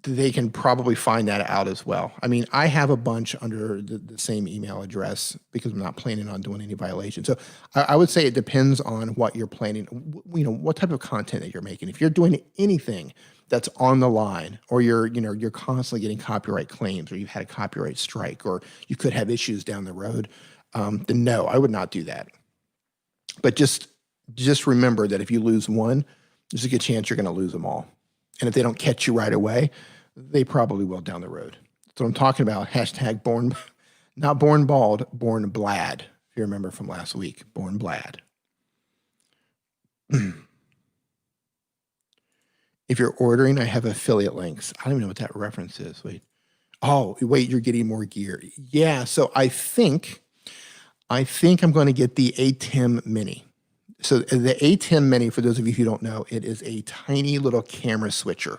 they can probably find that out as well. I mean, I have a bunch under the same email address because I'm not planning on doing any violations. So I would say it depends on what you're planning, what type of content that you're making. If you're doing anything that's on the line, or you're constantly getting copyright claims, or you've had a copyright strike, or you could have issues down the road, then no, I would not do that. But just remember that if you lose one, there's a good chance you're going to lose them all. And if they don't catch you right away, they probably will down the road. That's what I'm talking about. Hashtag born, not born bald, born blad. If you remember from last week, born blad. If you're ordering, I have affiliate links. I don't even know what that reference is. Wait, you're getting more gear. Yeah, so I think I'm going to get the ATEM Mini. So the ATEM Mini, for those of you who don't know, it is a tiny little camera switcher.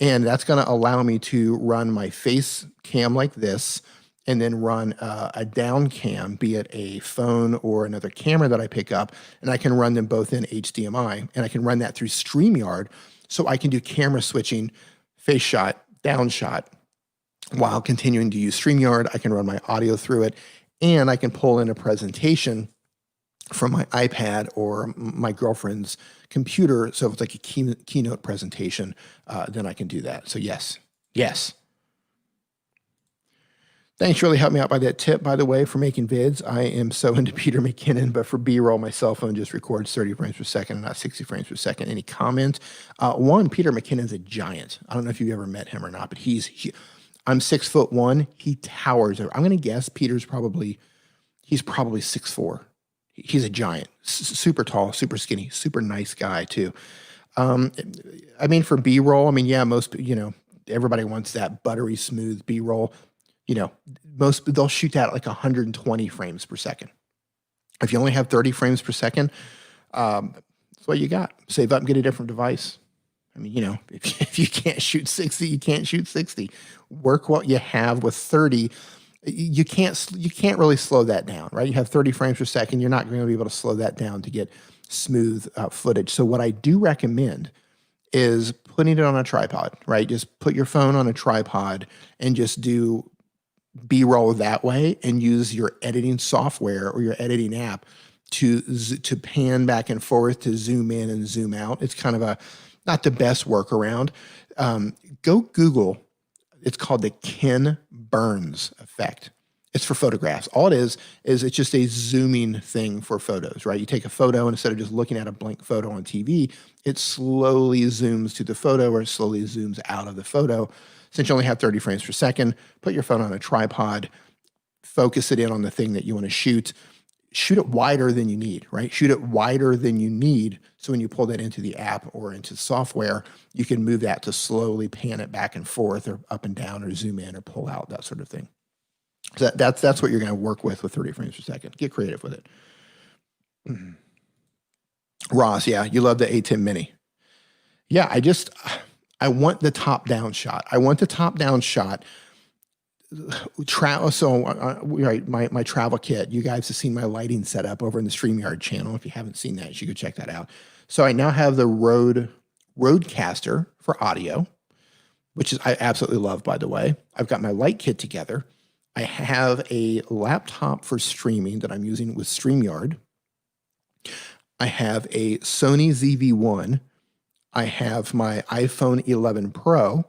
And that's going to allow me to run my face cam like this, and then run a down cam, be it a phone or another camera that I pick up, and I can run them both in HDMI, and I can run that through StreamYard, so I can do camera switching, face shot, down shot, while continuing to use StreamYard. I can run my audio through it, and I can pull in a presentation from my iPad or my girlfriend's computer. So if it's like a keynote presentation, then I can do that. So yes. Thanks, really helped me out by that tip, by the way, for making vids. I am so into Peter McKinnon, but for B-roll, my cell phone just records 30 frames per second and not 60 frames per second. Any comments? One, Peter McKinnon's a giant. I don't know if you've ever met him or not, but I'm 6'1". He towers. I'm going to guess he's probably 6'4". He's a giant, super tall, super skinny, super nice guy too. I mean, for B-roll, I mean, yeah, everybody wants that buttery smooth B-roll. They'll shoot that at like 120 frames per second. If you only have 30 frames per second, that's what you got. Save up and get a different device. I mean, if you can't shoot 60, you can't shoot 60. Work what you have with 30. You can't really slow that down, right? You have 30 frames per second. You're not going to be able to slow that down to get smooth footage. So what I do recommend is putting it on a tripod, right? Just put your phone on a tripod and just do B-roll that way, and use your editing software or your editing app to pan back and forth, to zoom in and zoom out. It's kind of not the best workaround. Go Google. It's called the Ken Burns effect. It's for photographs. All it is it's just a zooming thing for photos, right? You take a photo and instead of just looking at a blank photo on TV, it slowly zooms to the photo or it slowly zooms out of the photo. Since you only have 30 frames per second, put your phone on a tripod, focus it in on the thing that you want to shoot. Shoot it wider than you need, right? Shoot it wider than you need. So when you pull that into the app or into software, you can move that to slowly pan it back and forth or up and down or zoom in or pull out, that sort of thing. So that's what you're going to work with 30 frames per second. Get creative with it. Ross, yeah, you love the A10 Mini. Yeah, I want the top-down shot. I want the top-down shot. Right, my travel kit. You guys have seen my lighting setup over in the StreamYard channel. If you haven't seen that, you should go check that out. So I now have the Rodecaster for audio, which I absolutely love, by the way. I've got my light kit together. I have a laptop for streaming that I'm using with StreamYard. I have a Sony ZV-1. I have my iPhone 11 Pro.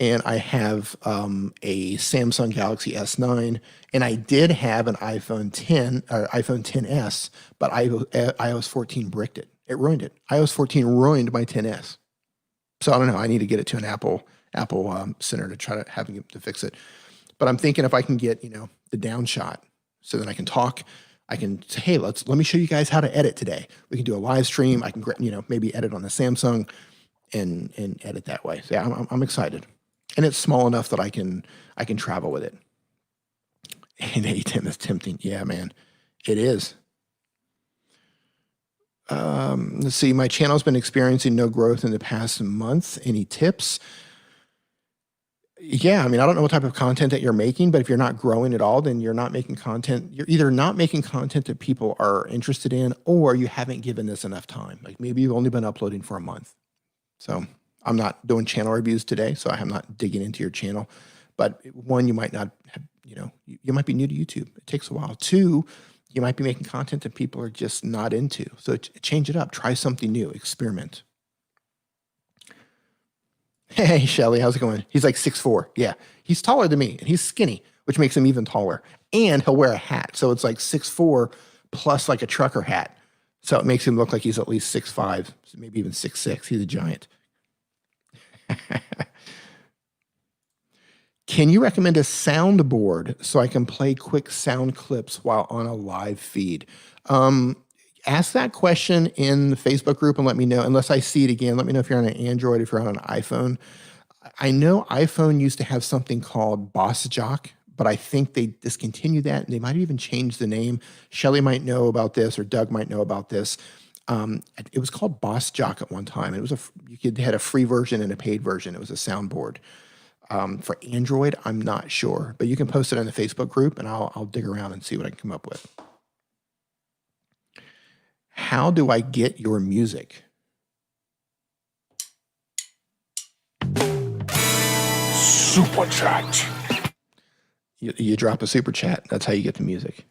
And I have a Samsung Galaxy S9, and I did have an iPhone 10 or iPhone 10s, but iOS 14 bricked it. It ruined it. iOS 14 ruined my 10s. So I don't know. I need to get it to an Apple center to try to have them to fix it. But I'm thinking if I can get the down shot, so then I can talk. I can say, hey, let me show you guys how to edit today. We can do a live stream. I can maybe edit on the Samsung and edit that way. So yeah, I'm excited. And it's small enough that I can travel with it. And A10 is tempting. Yeah, man, it is. Let's see. My channel's been experiencing no growth in the past month. Any tips? Yeah, I mean, I don't know what type of content that you're making, but if you're not growing at all, then you're not making content. You're either not making content that people are interested in, or you haven't given this enough time. Like maybe you've only been uploading for a month. So I'm not doing channel reviews today, so I'm not digging into your channel. But one, you might not have, you might be new to YouTube. It takes a while. Two, you might be making content that people are just not into. So change it up. Try something new. Experiment. Hey, Shelly, how's it going? He's like 6'4". Yeah, he's taller than me, and he's skinny, which makes him even taller. And he'll wear a hat. So it's like 6'4" plus like a trucker hat. So it makes him look like he's at least 6'5", maybe even 6'6". He's a giant. Can you recommend a soundboard so I can play quick sound clips while on a live feed? Ask that question in the Facebook group and let me know. Unless I see it again, let me know if you're on an Android, if you're on an iPhone. I know iPhone used to have something called Boss Jock, but I think they discontinued that, and they might even change the name. Shelly might know about this, or Doug might know about this. It was called Boss Jock at one time. It was they had a free version and a paid version. It was a soundboard. For Android, I'm not sure, but you can post it on the Facebook group, and I'll dig around and see what I can come up with. How do I get your music? Super chat. You drop a super chat. That's how you get the music.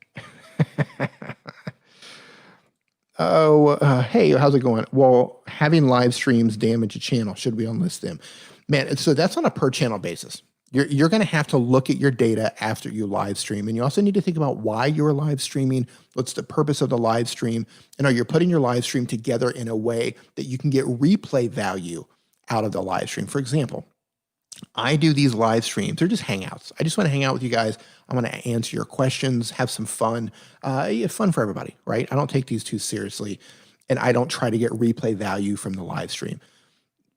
Hey, how's it going? Well, having live streams damage a channel. Should we unlist them? Man, so that's on a per channel basis. You're going to have to look at your data after you live stream. And you also need to think about why you're live streaming. What's the purpose of the live stream? And are you putting your live stream together in a way that you can get replay value out of the live stream? For example, I do these live streams. They're just hangouts. I just want to hang out with you guys. I want to answer your questions, have some fun. Fun for everybody, right? I don't take these too seriously, and I don't try to get replay value from the live stream.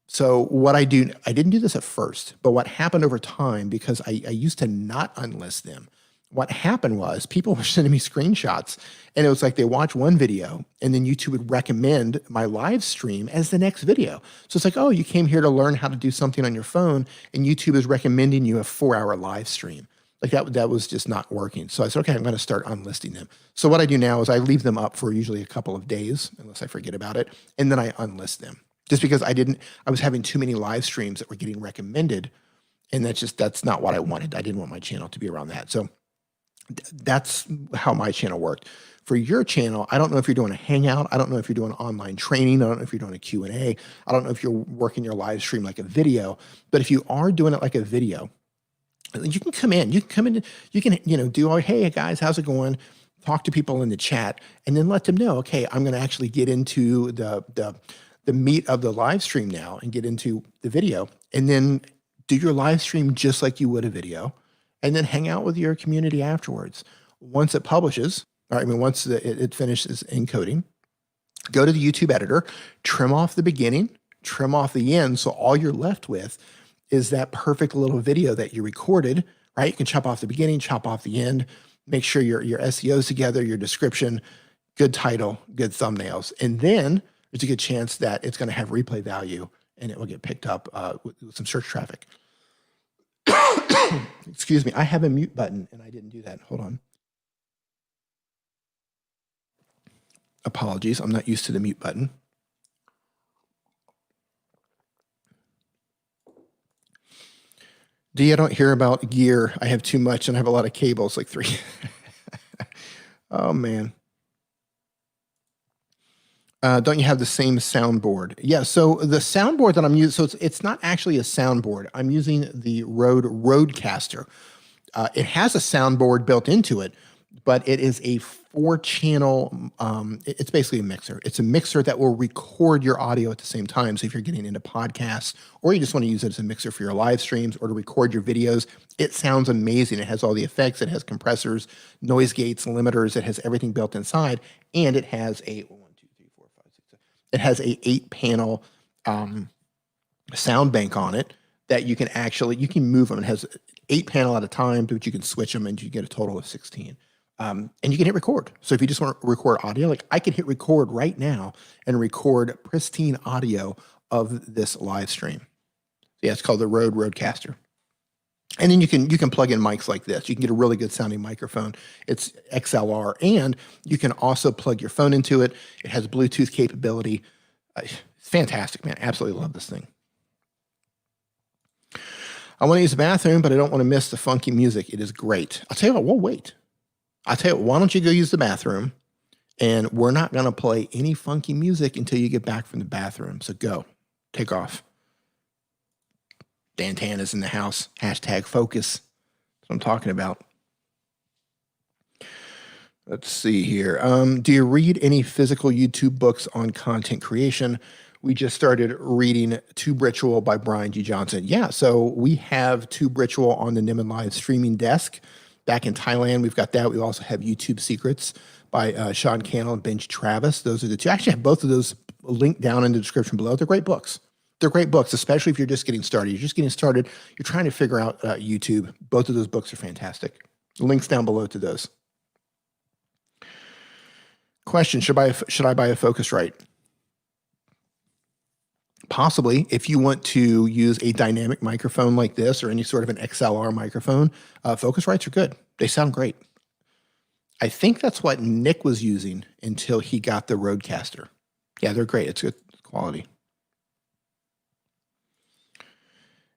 So what I do, I didn't do this at first, but what happened over time, because I used to not unlist them, what happened was people were sending me screenshots, and it was like they watch one video and then YouTube would recommend my live stream as the next video. So it's like, oh, you came here to learn how to do something on your phone, and YouTube is recommending you a 4-hour live stream. Like that was just not working. So I said, okay, I'm going to start unlisting them. So what I do now is I leave them up for usually a couple of days, unless I forget about it, and then I unlist them. Just because I was having too many live streams that were getting recommended, and that's not what I wanted. I didn't want my channel to be around that. So That's how my channel worked. For your channel, I don't know if you're doing a hangout. I don't know if you're doing online training. I don't know if you're doing a Q&A. I don't know if you're working your live stream like a video. But if you are doing it like a video, you can come in. You can come in. You can, do all, hey guys, how's it going? Talk to people in the chat, and then let them know, okay, I'm going to actually get into the meat of the live stream now and get into the video, and then do your live stream just like you would a video, and then hang out with your community afterwards. Once it publishes, once it finishes encoding, go to the YouTube editor, trim off the beginning, trim off the end, so all you're left with is that perfect little video that you recorded, right? You can chop off the beginning, chop off the end, make sure your SEO's together, your description, good title, good thumbnails, and then there's a good chance that it's going to have replay value and it will get picked up with some search traffic. Excuse me, I have a mute button and I didn't do that. Hold on. Apologies, I'm not used to the mute button. D, I don't hear about gear. I have too much and I have a lot of cables, like 3. Oh, man. Don't you have the same soundboard? Yeah, so the soundboard that I'm using, so it's not actually a soundboard. I'm using the Rode Rodecaster. It has a soundboard built into it, but it is a 4-channel, it's basically a mixer. It's a mixer that will record your audio at the same time. So if you're getting into podcasts or you just want to use it as a mixer for your live streams or to record your videos, it sounds amazing. It has all the effects. It has compressors, noise gates, limiters. It has everything built inside. And it has a 8-panel sound bank on it that you can move them. It has 8-panel at a time, but you can switch them and you get a total of 16. And you can hit record. So if you just want to record audio, like I can hit record right now and record pristine audio of this live stream. Yeah, it's called the Rode Rodecaster. And then you can plug in mics like this. You can get a really good sounding microphone. It's XLR, and you can also plug your phone into it. It has Bluetooth capability. It's fantastic, man. Absolutely love this thing. I want to use the bathroom, but I don't want to miss the funky music. It is great. I'll tell you what, we'll wait. I'll tell you what, why don't you go use the bathroom, and we're not going to play any funky music until you get back from the bathroom. So go. Take off. Dan Tan is in the house. #focus. That's what I'm talking about. Let's see here. Do you read any physical YouTube books on content creation? We just started reading Tube Ritual by Brian G. Johnson. Yeah, so we have Tube Ritual on the Nimin Live streaming desk. Back in Thailand, we've got that. We also have YouTube Secrets by Sean Cannell and Benj Travis. Those are the two. I actually have both of those linked down in the description below. They're great books. They're great books, especially if you're just getting started. You're just getting started. You're trying to figure out YouTube. Both of those books are fantastic. Links down below to those. Question, should I buy a Focusrite? Possibly, if you want to use a dynamic microphone like this or any sort of an XLR microphone, Focusrites are good. They sound great. I think that's what Nick was using until he got the Rodecaster. Yeah, they're great. It's good quality.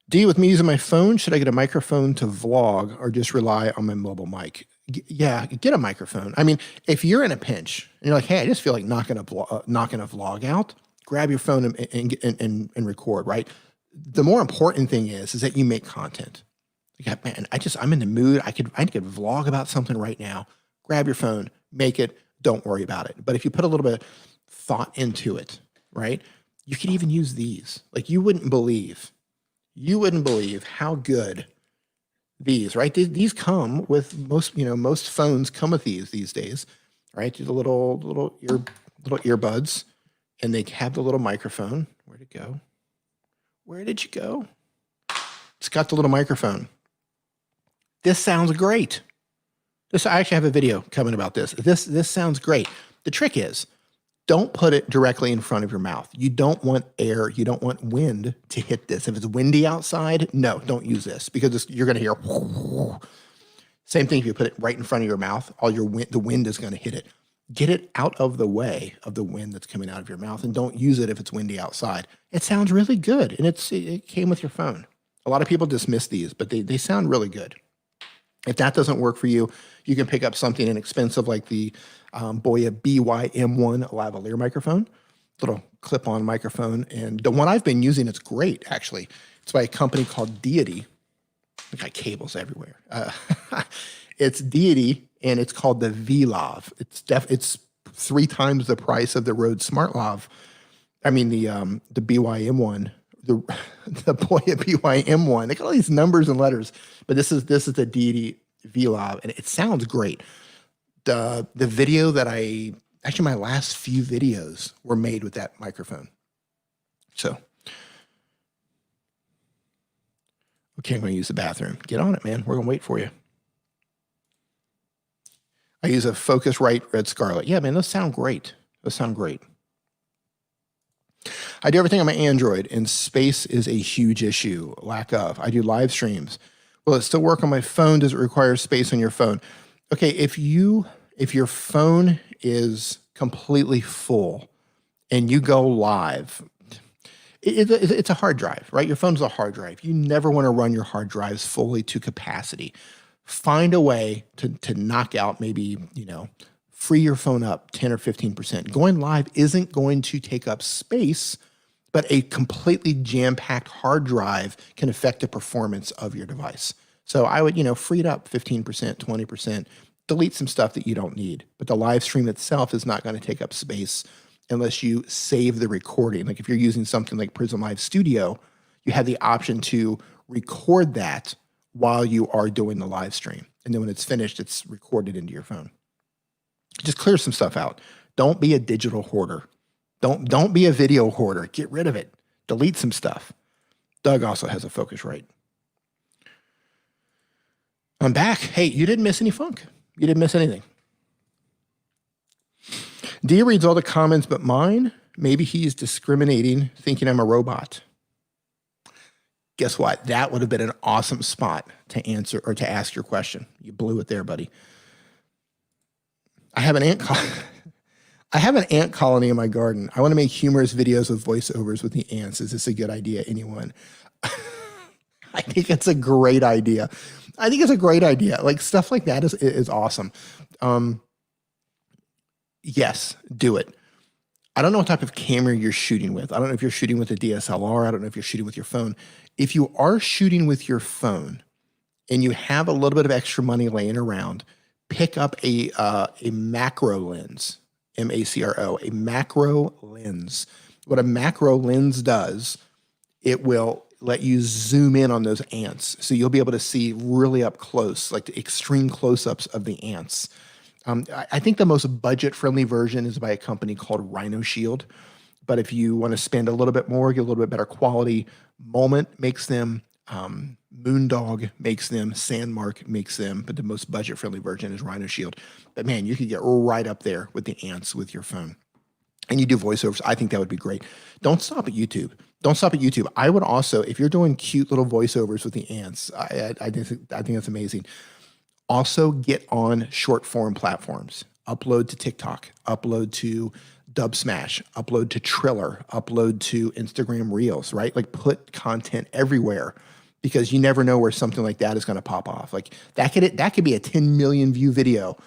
D, with me using my phone, should I get a microphone to vlog or just rely on my mobile mic? Yeah, get a microphone. I mean, if you're in a pinch and you're like, hey, I just feel like knocking a vlog out, grab your phone and record, right? The more important thing is that you make content. Like, man, I'm in the mood. I could vlog about something right now. Grab your phone, make it, don't worry about it. But if you put a little bit of thought into it, right? You could even use these. Like you wouldn't believe how good these, right? These come with most phones come with these days, right? The little earbuds, and they have the little microphone. Where'd it go? Where did you go? It's got the little microphone. This sounds great. I actually have a video coming about this. This sounds great. The trick is, don't put it directly in front of your mouth. You don't want air, you don't want wind to hit this. If it's windy outside, no, don't use this because you're going to hear. Same thing if you put it right in front of your mouth, the wind is going to hit it. Get it out of the way of the wind that's coming out of your mouth, and don't use it if it's windy outside. It sounds really good, and it came with your phone. A lot of people dismiss these, but they sound really good. If that doesn't work for you, you can pick up something inexpensive like the Boya BY-M1 lavalier microphone, little clip-on microphone. And the one I've been using, it's great, actually. It's by a company called Deity. I got cables everywhere. It's Deity, and it's called the V-Lav. It's 3 times the price of the Rode Smart Lav. I mean, the BY-M1, the Boya BY-M1. They got all these numbers and letters, but this is the Deity V-Lav, and it sounds great. The video that actually my last few videos were made with that microphone. So, okay, I'm going to use the bathroom. Get on it, man. We're going to wait for you. I use a Focusrite Red Scarlet. Yeah, man, those sound great. Those sound great. I do everything on my Android, and space is a huge issue. Lack of. I do live streams. Will it still work on my phone? Does it require space on your phone? Okay, if your phone is completely full and you go live, it's a hard drive, right? Your phone's a hard drive. You never want to run your hard drives fully to capacity. Find a way to knock out maybe, free your phone up 10 or 15%. Going live isn't going to take up space, but a completely jam-packed hard drive can affect the performance of your device. So I would, free it up 15%, 20%, delete some stuff that you don't need. But the live stream itself is not going to take up space unless you save the recording. Like if you're using something like Prism Live Studio, you have the option to record that while you are doing the live stream. And then when it's finished, it's recorded into your phone. Just clear some stuff out. Don't be a digital hoarder. Don't be a video hoarder. Get rid of it. Delete some stuff. Doug also has a Focusrite. I'm back. Hey, you didn't miss any funk. You didn't miss anything. D reads all the comments but mine. Maybe he's discriminating, thinking I'm a robot. Guess what? That would have been an awesome spot to answer or to ask your question. You blew it there, buddy. I have an ant colony in my garden. I want to make humorous videos with voiceovers with the ants. Is this a good idea, anyone? I think it's a great idea. Like stuff like that is awesome. Yes, do it. I don't know what type of camera you're shooting with. I don't know if you're shooting with a DSLR. I don't know if you're shooting with your phone. If you are shooting with your phone and you have a little bit of extra money laying around, pick up a macro lens, M-A-C-R-O, a macro lens. What a macro lens does, it will let you zoom in on those ants. So you'll be able to see really up close, like the extreme close-ups of the ants. I think the most budget-friendly version is by a company called Rhino Shield. But if you want to spend a little bit more, get a little bit better quality, Moment makes them, Moondog makes them, Sandmark makes them, but the most budget-friendly version is Rhino Shield. But man, you could get right up there with the ants with your phone. And you do voiceovers. I think that would be great. Don't stop at YouTube. I would also, if you're doing cute little voiceovers with the ants, I think that's amazing. Also get on short form platforms. Upload to TikTok, upload to Dubsmash, upload to Triller, upload to Instagram Reels, right? Like put content everywhere because you never know where something like that is going to pop off. Like that could be a 10 million view video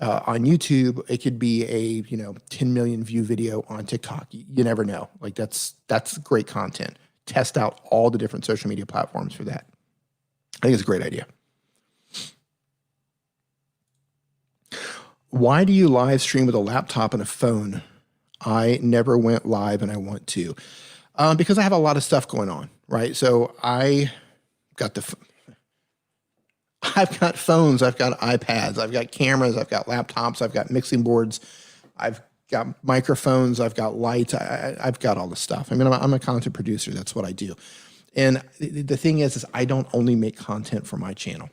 on YouTube. It could be a 10 million view video on TikTok. You never know. Like that's great content. Test out all the different social media platforms for that. I think it's a great idea. Why do you live stream with a laptop and a phone? I never went live and I want to. Because I have a lot of stuff going on, right? So I've got phones, I've got iPads, I've got cameras, I've got laptops, I've got mixing boards, I've got microphones, I've got lights, I've got all the stuff. I mean, I'm a content producer. That's what I do. And the thing is I don't only make content for my channel.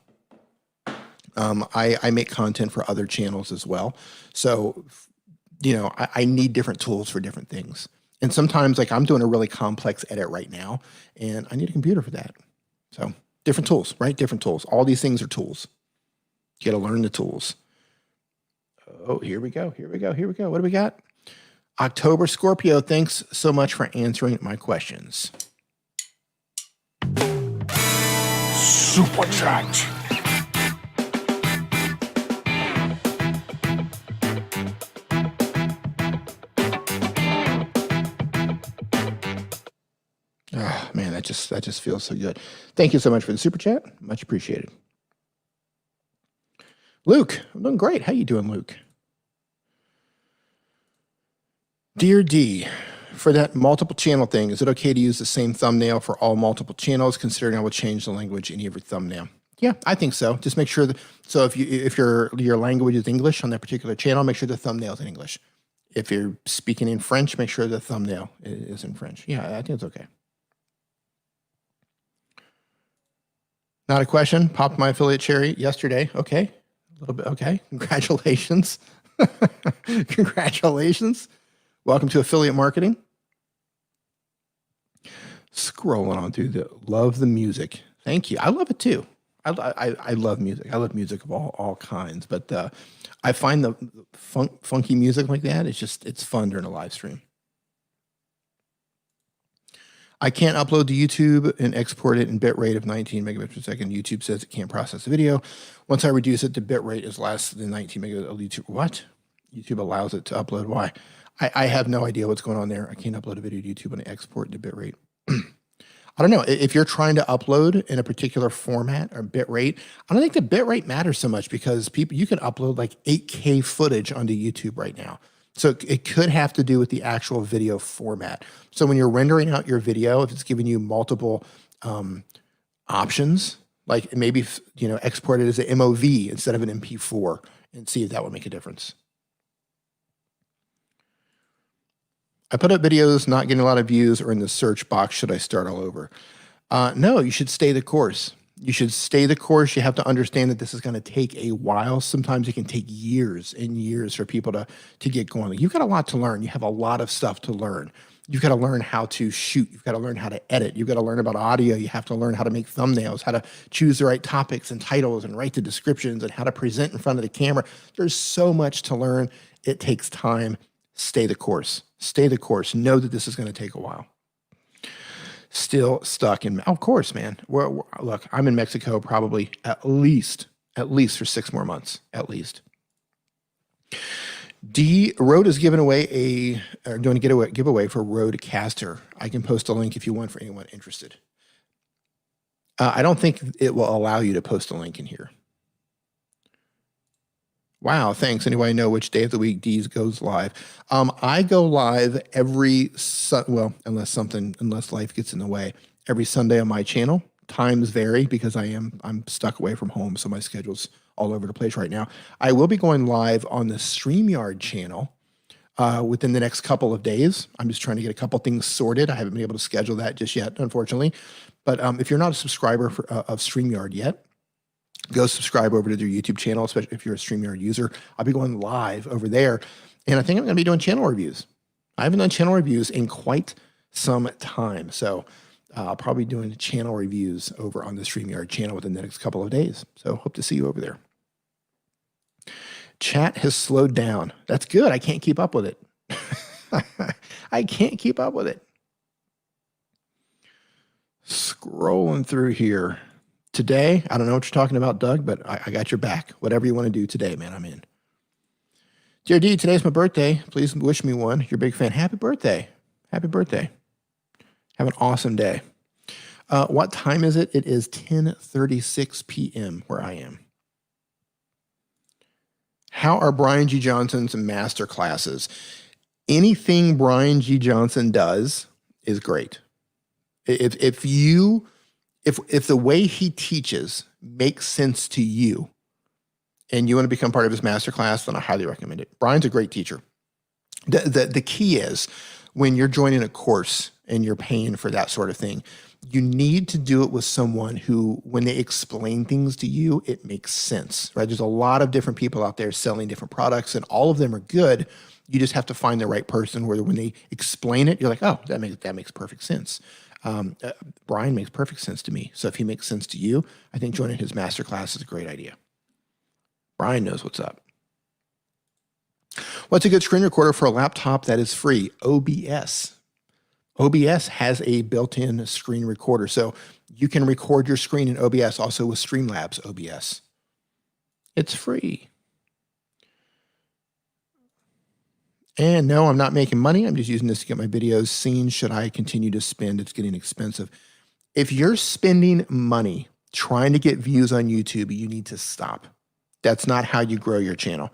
I make content for other channels as well. So, I need different tools for different things. And sometimes like I'm doing a really complex edit right now and I need a computer for that. So different tools, right? Different tools. All these things are tools. You got to learn the tools. Oh, here we go. What do we got? October Scorpio. Thanks so much for answering my questions. Super chat. just feels so good. Thank you so much for the super chat. Much appreciated. Luke, I'm doing great. How you doing, Luke? Dear D, for that multiple channel thing, is it okay to use the same thumbnail for all multiple channels, considering I will change the language in every thumbnail? Yeah, I think so. Just make sure that, so if your language is English on that particular channel, make sure the thumbnail is in English. If you're speaking in French, make sure the thumbnail is in French. Yeah, I think it's okay. Not a question. Popped my affiliate cherry yesterday. Okay. A little bit. Okay. Congratulations. Congratulations. Welcome to affiliate marketing. Scrolling on through love the music. Thank you. I love it too. I love music. I love music of all kinds, but I find the funky music like that, it's fun during a live stream. I can't upload to YouTube and export it in bitrate of 19 megabits per second. YouTube says it can't process the video. Once I reduce it, the bitrate is less than 19 megabits. YouTube, what? YouTube allows it to upload. Why? I have no idea what's going on there. I can't upload a video to YouTube and export to bitrate. I don't know. If you're trying to upload in a particular format or bitrate, I don't think the bitrate matters so much because you can upload like 8K footage onto YouTube right now. So it could have to do with the actual video format. So when you're rendering out your video, if it's giving you multiple options, like maybe export it as an MOV instead of an MP4 and see if that would make a difference. I put up videos not getting a lot of views or in the search box. Should I start all over? No, you should stay the course. You should stay the course. You have to understand that this is going to take a while. Sometimes it can take years and years for people to get going. You've got a lot to learn. You have a lot of stuff to learn. You've got to learn how to shoot. You've got to learn how to edit. You've got to learn about audio. You have to learn how to make thumbnails, how to choose the right topics and titles and write the descriptions and how to present in front of the camera. There's so much to learn. It takes time. Stay the course. Stay the course. Know that this is going to take a while. Still stuck in, of course, man. Look, I'm in Mexico probably at least for 6 more months, at least. Rode is giving away doing a giveaway for Rodecaster. I can post a link if you want for anyone interested. I don't think it will allow you to post a link in here. Wow, thanks. Anybody know which day of the week D's goes live? I go live unless life gets in the way, every Sunday on my channel. Times vary because I'm stuck away from home, so my schedule's all over the place right now. I will be going live on the StreamYard channel within the next couple of days. I'm just trying to get a couple things sorted. I haven't been able to schedule that just yet, unfortunately. But if you're not a subscriber of StreamYard yet, go subscribe over to their YouTube channel, especially if you're a StreamYard user. I'll be going live over there, and I think I'm going to be doing channel reviews. I haven't done channel reviews in quite some time, so I'll probably be doing channel reviews over on the StreamYard channel within the next couple of days. So hope to see you over there. Chat has slowed down. That's good. I can't keep up with it. I can't keep up with it. Scrolling through here. Today, I don't know what you're talking about, Doug, but I got your back. Whatever you want to do today, man, I'm in. Dear D, today's my birthday. Please wish me one. You're a big fan. Happy birthday. Happy birthday. Have an awesome day. What time is it? It is 10:36 p.m. where I am. How are Brian G. Johnson's master classes? Anything Brian G. Johnson does is great. If the way he teaches makes sense to you and you want to become part of his masterclass, then I highly recommend it. Brian's a great teacher. The key is when you're joining a course and you're paying for that sort of thing, you need to do it with someone who, when they explain things to you, it makes sense, right? There's a lot of different people out there selling different products and all of them are good. You just have to find the right person where when they explain it, you're like, oh, that makes perfect sense. Brian makes perfect sense to me. So if he makes sense to you, I think joining his masterclass is a great idea. Brian knows what's up. What's a good screen recorder for a laptop that is free? OBS. OBS has a built-in screen recorder. So you can record your screen in OBS, also with Streamlabs OBS. It's free. And no, I'm not making money. I'm just using this to get my videos seen. Should I continue to spend? It's getting expensive. If you're spending money trying to get views on YouTube, you need to stop. That's not how you grow your channel.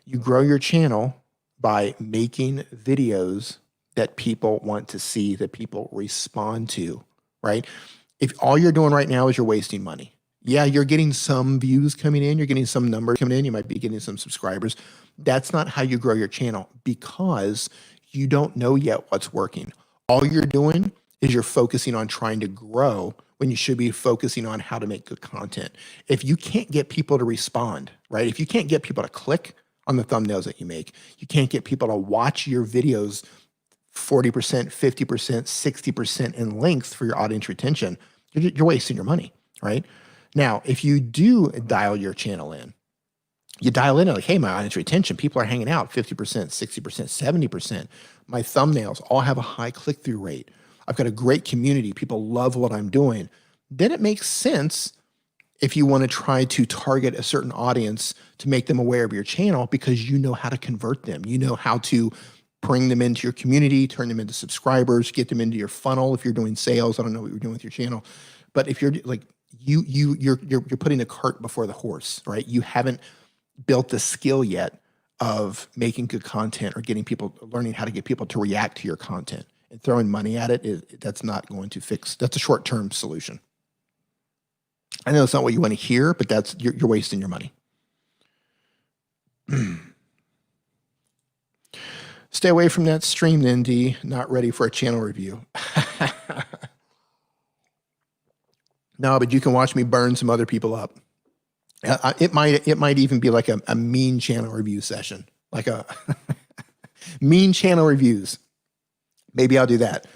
You grow your channel by making videos that people want to see, that people respond to, right? If all you're doing right now is you're wasting money. Yeah, you're getting some views coming in, you're getting some numbers coming in, you might be getting some subscribers. That's not how you grow your channel because you don't know yet what's working. All you're doing is you're focusing on trying to grow when you should be focusing on how to make good content. If you can't get people to respond, right? If you can't get people to click on the thumbnails that you make, you can't get people to watch your videos 40%, 50%, 60% in length for your audience retention, you're wasting your money, right? Now, if you do dial your channel in, you dial in like, hey, my audience retention, people are hanging out 50%, 60%, 70%. My thumbnails all have a high click-through rate. I've got a great community. People love what I'm doing. Then it makes sense if you want to try to target a certain audience to make them aware of your channel because you know how to convert them. You know how to bring them into your community, turn them into subscribers, get them into your funnel. If you're doing sales, I don't know what you're doing with your channel, but if you're like you're putting the cart before the horse, right? You haven't built the skill yet of making good content or getting people learning how to get people to react to your content, and throwing money at it that's not going to fix. That's a short-term solution. I know it's not what you want to hear, but that's you're wasting your money. Stay away from that stream, then, D. Not ready for a channel review. No, but you can watch me burn some other people up. It might even be like a mean channel review session, like a mean channel reviews. Maybe I'll do that.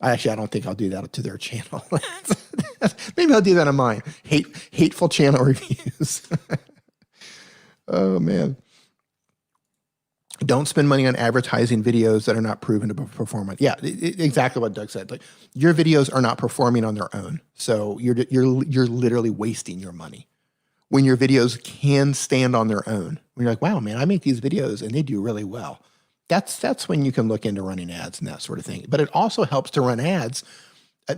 I don't think I'll do that to their channel. Maybe I'll do that on mine. Hateful channel reviews. Oh, man. Don't spend money on advertising videos that are not proven to perform. Yeah, exactly what Doug said. Like, your videos are not performing on their own. So you're literally wasting your money. When your videos can stand on their own, when you're like, wow, man, I make these videos and they do really well. That's when you can look into running ads and that sort of thing. But it also helps to run ads,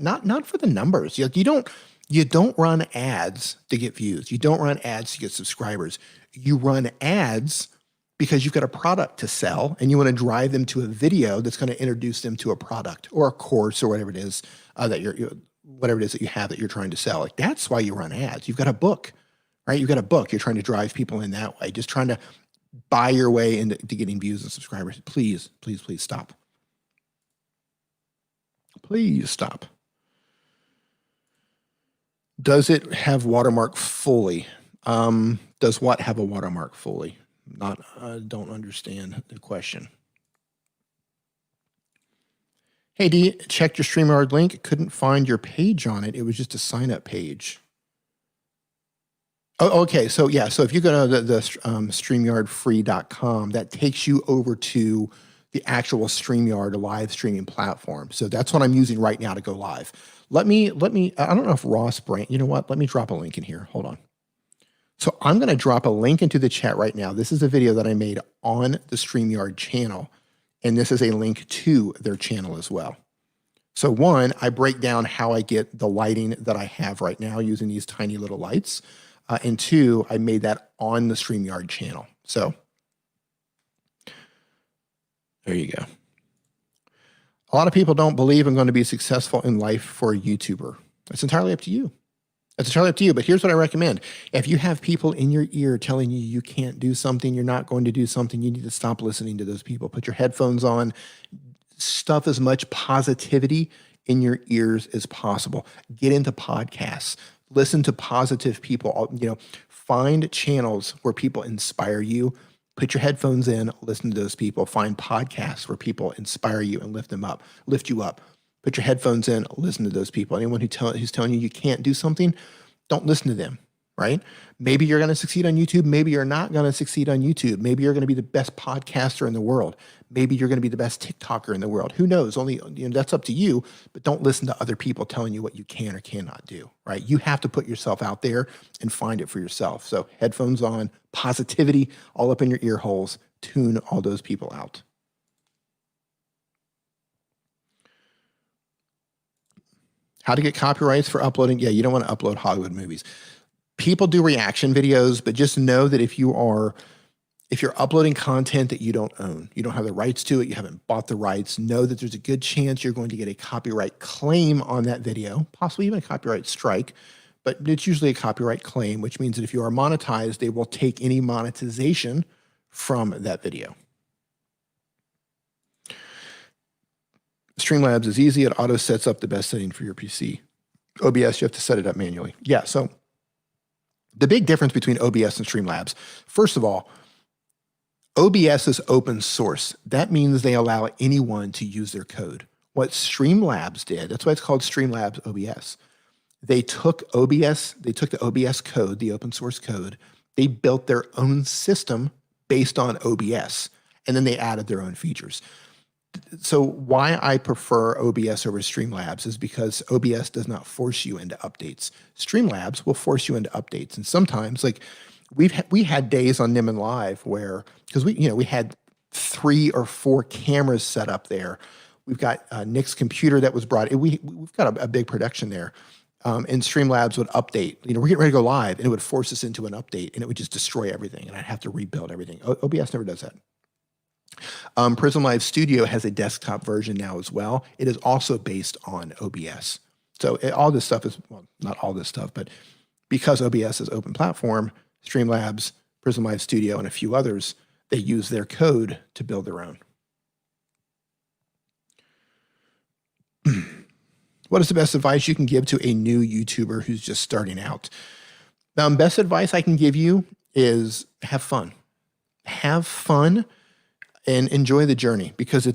not for the numbers. You don't run ads to get views. You don't run ads to get subscribers. You run ads because you've got a product to sell and you want to drive them to a video that's going to introduce them to a product or a course or whatever it is that you have that you're trying to sell. Like, that's why you run ads. You've got a book, right? You've got a book. You're trying to drive people in that way, just trying to buy your way into getting views and subscribers. Please, please, please stop. Please stop. Does it have watermark fully? Does what have a watermark fully? Don't understand the question. Hey, D, checked your StreamYard link. Couldn't find your page on it. It was just a sign-up page. Oh, okay. So yeah. So if you go to the StreamYardFree.com, that takes you over to the actual StreamYard live streaming platform. So that's what I'm using right now to go live. Let me. I don't know if Ross Brand. You know what? Let me drop a link in here. Hold on. So I'm going to drop a link into the chat right now. This is a video that I made on the StreamYard channel, and this is a link to their channel as well. So one, I break down how I get the lighting that I have right now using these tiny little lights. And two, I made that on the StreamYard channel. So there you go. A lot of people don't believe I'm going to be successful in life for a YouTuber. It's entirely up to you. It's entirely up to you, but here's what I recommend. If you have people in your ear telling you you can't do something, you're not going to do something, you need to stop listening to those people. Put your headphones on, stuff as much positivity in your ears as possible. Get into podcasts, listen to positive people, find channels where people inspire you. Put your headphones in, listen to those people. Find podcasts where people inspire you and lift you up. Put your headphones in, listen to those people. Anyone who's telling you can't do something, don't listen to them, right? Maybe you're going to succeed on YouTube. Maybe you're not going to succeed on YouTube. Maybe you're going to be the best podcaster in the world. Maybe you're going to be the best TikToker in the world. Who knows? That's up to you, but don't listen to other people telling you what you can or cannot do, right? You have to put yourself out there and find it for yourself. So headphones on, positivity all up in your ear holes, tune all those people out. How to get copyrights for uploading? Yeah, you don't want to upload Hollywood movies. People do reaction videos, but just know that if you're uploading content that you don't own, you don't have the rights to it, you haven't bought the rights, know that there's a good chance you're going to get a copyright claim on that video, possibly even a copyright strike, but it's usually a copyright claim, which means that if you are monetized, they will take any monetization from that video. Streamlabs is easy. It auto sets up the best setting for your PC. OBS, you have to set it up manually. Yeah, so the big difference between OBS and Streamlabs, first of all, OBS is open source. That means they allow anyone to use their code. What Streamlabs did, that's why it's called Streamlabs OBS. They took OBS, they took the OBS code, the open source code, they built their own system based on OBS, and then they added their own features. So why I prefer OBS over Streamlabs is because OBS does not force you into updates. Streamlabs will force you into updates. And sometimes, like we had days on Niman Live where, because we had 3 or 4 cameras set up there. We've got Nick's computer that was brought. We've got a big production there. And Streamlabs would update. We're getting ready to go live, and it would force us into an update, and it would just destroy everything, and I'd have to rebuild everything. OBS never does that. Prism Live Studio has a desktop version now as well. It is also based on OBS. So all this stuff is, well, not all this stuff, but because OBS is open platform, Streamlabs, Prism Live Studio, and a few others, they use their code to build their own. What is the best advice you can give to a new YouTuber who's just starting out? Best advice I can give you is have fun. Have fun and enjoy the journey, because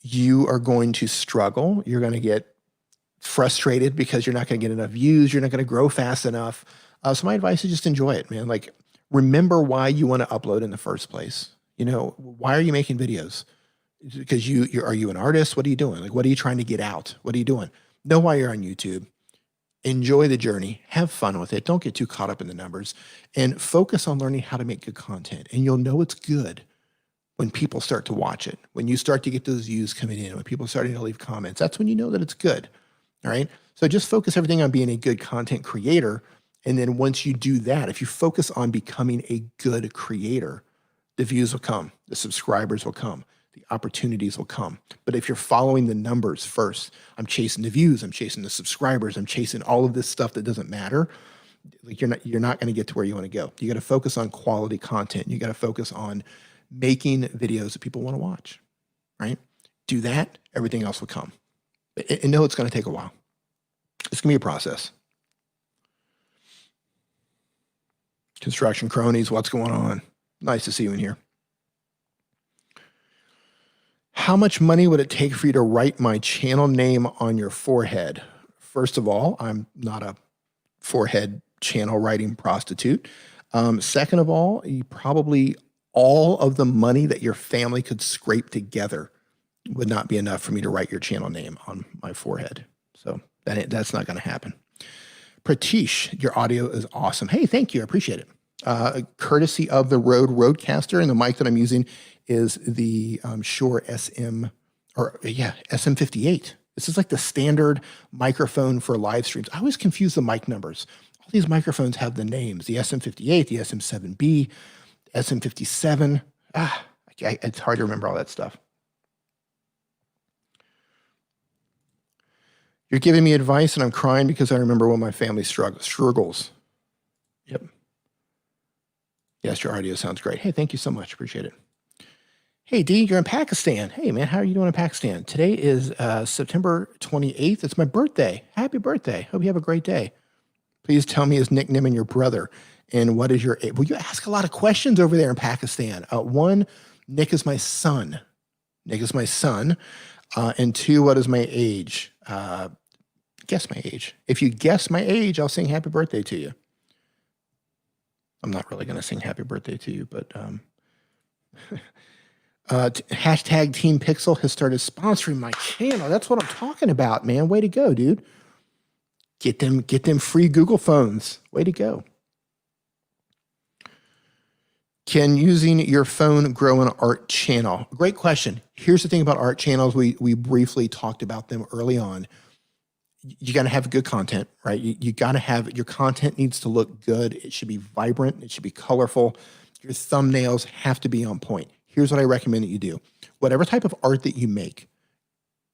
you are going to struggle. You're going to get frustrated because you're not going to get enough views. You're not going to grow fast enough. So my advice is just enjoy it, man. Like, remember why you want to upload in the first place. Why are you making videos? Because are you an artist? What are you doing? Like, what are you trying to get out? What are you doing? Know why you're on YouTube. Enjoy the journey. Have fun with it. Don't get too caught up in the numbers, and focus on learning how to make good content. And you'll know it's good when people start to watch it, when you start to get those views coming in, when people are starting to leave comments. That's when you know that it's good. All right. So just focus everything on being a good content creator. And then once you do that, if you focus on becoming a good creator, the views will come, the subscribers will come, the opportunities will come. But if you're following the numbers first, I'm chasing the views, I'm chasing the subscribers, I'm chasing all of this stuff that doesn't matter, like you're not going to get to where you want to go. You got to focus on quality content. You got to focus on making videos that people want to watch, right? Do that, everything else will come. And know it's going to take a while. It's going to be a process. Construction cronies, what's going on? Nice to see you in here. How much money would it take for you to write my channel name on your forehead? First of all, I'm not a forehead channel writing prostitute. Second of all, you probably all of the money that your family could scrape together would not be enough for me to write your channel name on my forehead. So that's not going to happen. Pratish, your audio is awesome. Hey, thank you. I appreciate it. Courtesy of the Rode Rodecaster, and the mic that I'm using is the Shure SM58. This is like the standard microphone for live streams. I always confuse the mic numbers. All these microphones have the names, the SM58, the SM7B, SM57. It's hard to remember all that stuff. You're giving me advice and I'm crying because I remember when my family struggles. Yep. Yes, your audio sounds great. Hey, thank you so much. Appreciate it. Hey, Dee, you're in Pakistan. Hey, man, how are you doing in Pakistan? Today is September 28th. It's my birthday. Happy birthday. Hope you have a great day. Please tell me, is Nick Nimmin your brother? And what is your age? Well, you ask a lot of questions over there in Pakistan. One, Nick is my son. Nick is my son. And two, what is my age? Guess my age. If you guess my age, I'll sing happy birthday to you. I'm not really going to sing happy birthday to you, but hashtag Team Pixel has started sponsoring my channel. That's what I'm talking about, man. Way to go, dude. Get them free Google phones. Way to go. Can using your phone grow an art channel? Great question. Here's the thing about art channels. We briefly talked about them early on. you got to have good content, right? You got to have, your content needs to look good. It should be vibrant. It should be colorful. Your thumbnails have to be on point. Here's what I recommend that you do. Whatever type of art that you make,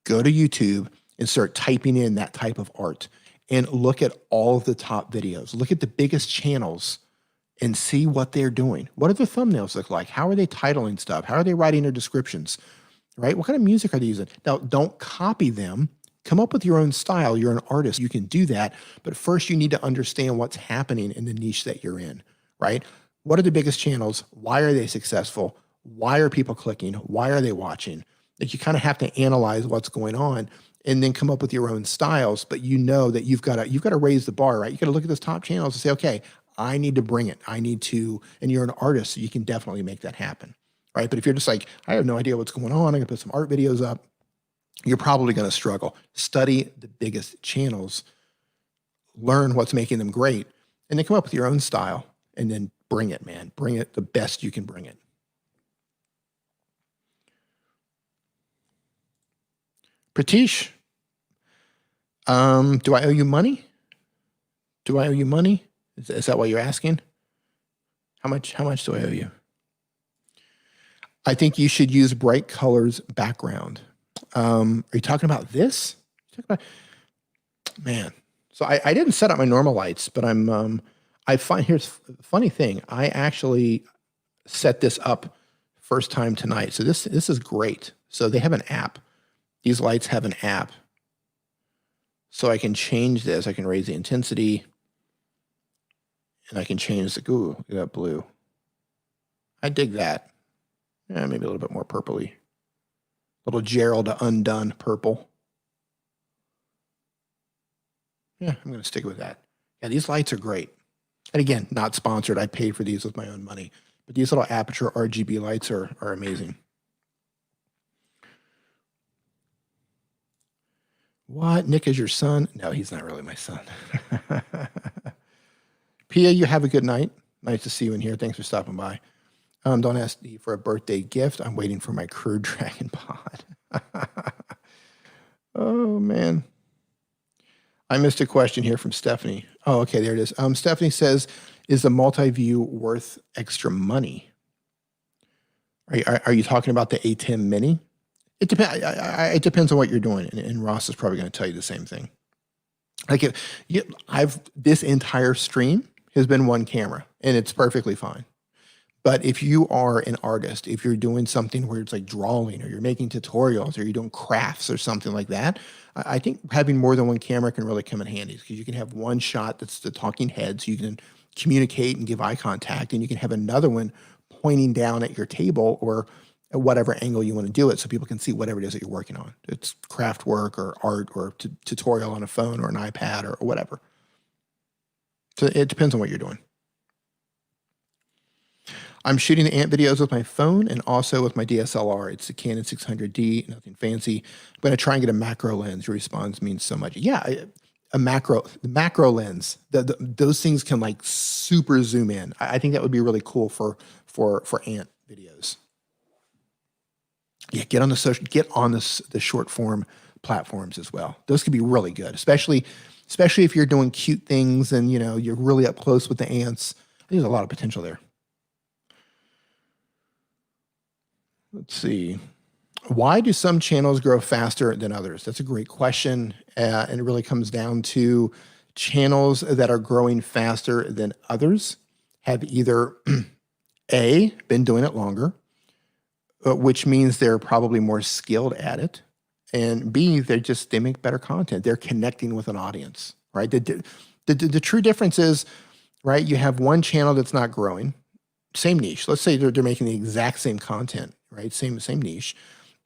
go to YouTube and start typing in that type of art and look at all of the top videos. Look at the biggest channels and see what they're doing. What do their thumbnails look like? How are they titling stuff? How are they writing their descriptions, right? What kind of music are they using? Now, don't copy them. Come up with your own style. You're an artist. You can do that. But first, you need to understand what's happening in the niche that you're in, right? What are the biggest channels? Why are they successful? Why are people clicking? Why are they watching? Like, you kind of have to analyze what's going on and then come up with your own styles. But you know that you've got to raise the bar, right? You got to look at those top channels and say, okay, I need to bring it. I need to, and you're an artist, so you can definitely make that happen, right? But if you're just like, I have no idea what's going on, I'm gonna put some art videos up, you're probably gonna struggle. Study the biggest channels, learn what's making them great, and then come up with your own style, and then bring it, man. Bring it the best you can bring it. Pratish, do I owe you money? Do I owe you money? Is that what you're asking? How much do I owe you? I think you should use bright colors background. Are you talking about this? Man. So I didn't set up my normal lights, but here's the funny thing. I actually set this up first time tonight. So this is great. So they have an app. These lights have an app. So I can change this. I can raise the intensity. And I can change the, ooh, look at that blue. I dig that. Yeah, maybe a little bit more purpley. Little Gerald undone purple. Yeah, I'm going to stick with that. Yeah, these lights are great. And again, not sponsored. I paid for these with my own money. But these little aperture RGB lights are amazing. What? Nick is your son? No, he's not really my son. Pia, you have a good night. Nice to see you in here. Thanks for stopping by. Don't ask me for a birthday gift. I'm waiting for my Crude Dragon pod. Oh, man. I missed a question here from Stephanie. Oh, okay, there it is. Stephanie says, is the multi-view worth extra money? Are you talking about the A10 Mini? It depends. It depends on what you're doing, and Ross is probably going to tell you the same thing. Like, this entire stream has been one camera, and it's perfectly fine. But if you are an artist, if you're doing something where it's like drawing, or you're making tutorials, or you're doing crafts or something like that, I think having more than one camera can really come in handy, because you can have one shot that's the talking head, so you can communicate and give eye contact, and you can have another one pointing down at your table or at whatever angle you want to do it, so people can see whatever it is that you're working on. It's craft work or art or tutorial on a phone or an iPad or whatever. So it depends on what you're doing. I'm shooting the ant videos with my phone and also with my DSLR. It's the Canon 600D, nothing fancy. I'm going to try and get a macro lens. Your response means so much. Yeah, the macro lens. Those things can like super zoom in. I think that would be really cool for ant videos. Yeah, get on the short form platforms as well. Those could be really good, especially if you're doing cute things and you're really up close with the ants. There's a lot of potential there. Let's see. Why do some channels grow faster than others? That's a great question, and it really comes down to channels that are growing faster than others have either A, been doing it longer, which means they're probably more skilled at it, and B, they make better content. They're connecting with an audience, right? The true difference is, right, you have one channel that's not growing, same niche. Let's say they're making the exact same content, right? Same niche,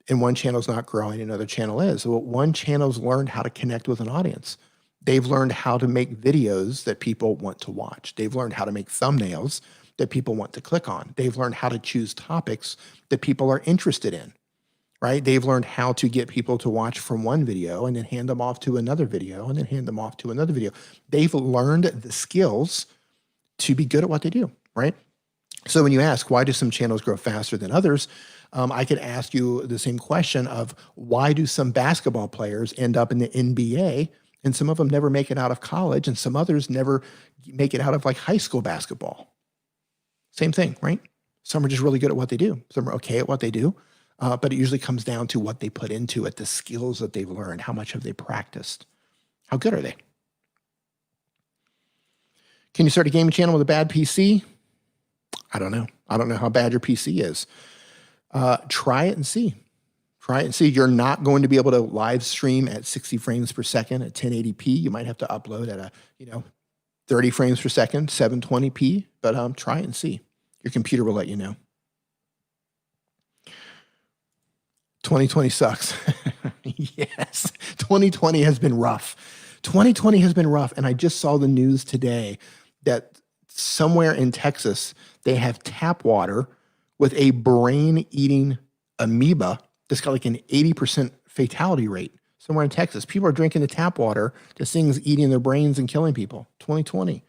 and one channel's not growing, another channel is. So one channel's learned how to connect with an audience. They've learned how to make videos that people want to watch. They've learned how to make thumbnails that people want to click on. They've learned how to choose topics that people are interested in, right? They've learned how to get people to watch from one video and then hand them off to another video and then hand them off to another video. They've learned the skills to be good at what they do, right? So when you ask, why do some channels grow faster than others? I could ask you the same question of, why do some basketball players end up in the NBA And some of them never make it out of college, and some others never make it out of like high school basketball. Same thing, right? Some are just really good at what they do. Some are okay at what they do. But it usually comes down to what they put into it, the skills that they've learned, how much have they practiced, how good are they? Can you start a gaming channel with a bad PC? I don't know. I don't know how bad your PC is. Try it and see. Try it and see. You're not going to be able to live stream at 60 frames per second at 1080p. You might have to upload at a 30 frames per second, 720p. But try it and see. Your computer will let you know. 2020 sucks. Yes, 2020 has been rough. 2020 has been rough, and I just saw the news today that somewhere in Texas they have tap water with a brain-eating amoeba that's got like an 80% fatality rate. Somewhere in Texas, people are drinking the tap water. This thing's eating their brains and killing people. 2020.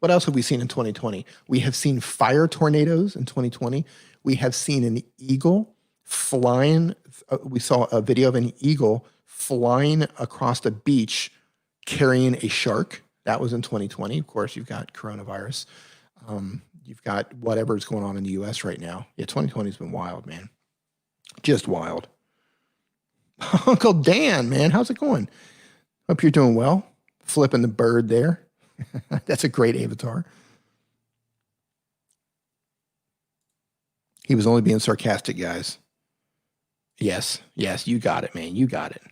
What else have we seen in 2020? We have seen fire tornadoes in 2020. We have seen an eagle flying. We saw a video of an eagle flying across the beach carrying a shark. That was in 2020. Of course, you've got coronavirus. You've got whatever's going on in the U.S. right now. Yeah, 2020 has been wild, man. Just wild. Uncle Dan, man, how's it going? Hope you're doing well. Flipping the bird there. That's a great avatar. He was only being sarcastic, guys. Yes, you got it, man. You got it.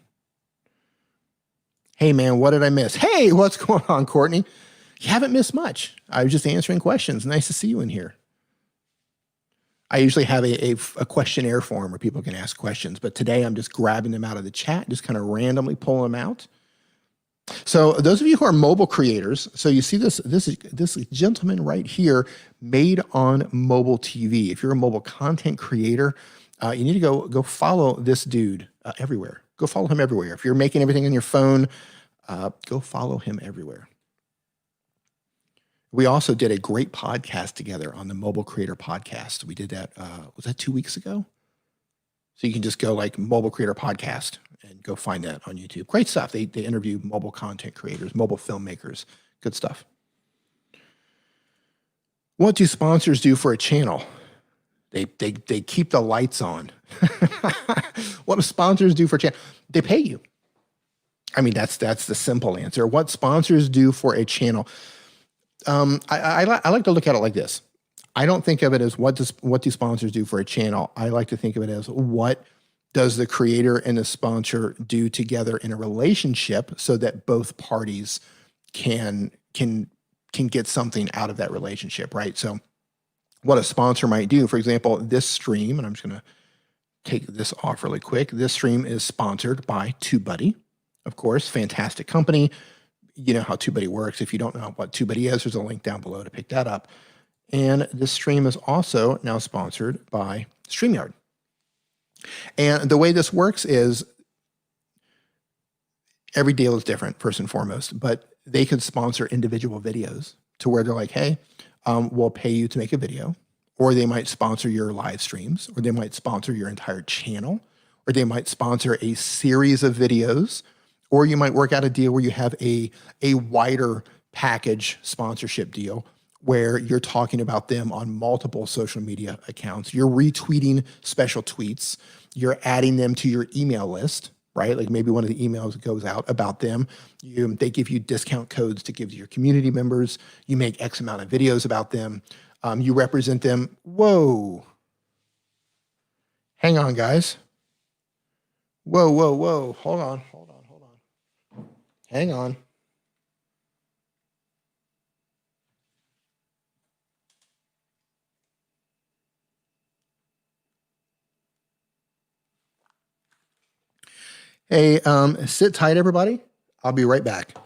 Hey, man, what did I miss? Hey, what's going on, Courtney? You haven't missed much. I was just answering questions. Nice to see you in here. I usually have a questionnaire form where people can ask questions, but today I'm just grabbing them out of the chat, just kind of randomly pulling them out. So those of you who are mobile creators, so you see this gentleman right here made on mobile TV. If you're a mobile content creator, you need to go follow this dude everywhere. Go follow him everywhere. If you're making everything on your phone, go follow him everywhere. We also did a great podcast together on the Mobile Creator Podcast. We did that, was that 2 weeks ago? So you can just go like Mobile Creator Podcast and go find that on YouTube. Great stuff. They interview mobile content creators, mobile filmmakers. Good stuff. What do sponsors do for a channel? They keep the lights on. What do sponsors do for a channel? They pay you. I mean, that's the simple answer. What sponsors do for a channel? I like to look at it like this. I don't think of it as what do sponsors do for a channel. I like to think of it as what does the creator and the sponsor do together in a relationship so that both parties can get something out of that relationship, right? So what a sponsor might do, for example, this stream, and I'm just going to take this off really quick. This stream is sponsored by TUBEBUDDY, of course, fantastic company. You know how TUBEBUDDY works. If you don't know what TUBEBUDDY is, there's a link down below to pick that up. And this stream is also now sponsored by StreamYard. And the way this works is every deal is different, first and foremost, but they could sponsor individual videos to where they're like, hey, we'll pay you to make a video, or they might sponsor your live streams, or they might sponsor your entire channel, or they might sponsor a series of videos, or you might work out a deal where you have a wider package sponsorship deal where you're talking about them on multiple social media accounts. You're retweeting special tweets. You're adding them to your email list, right? Like maybe one of the emails goes out about them. They give you discount codes to give to your community members. You make X amount of videos about them. You represent them. Whoa. Hang on, guys. Whoa. Hold on. Hang on. Hey, sit tight, everybody. I'll be right back.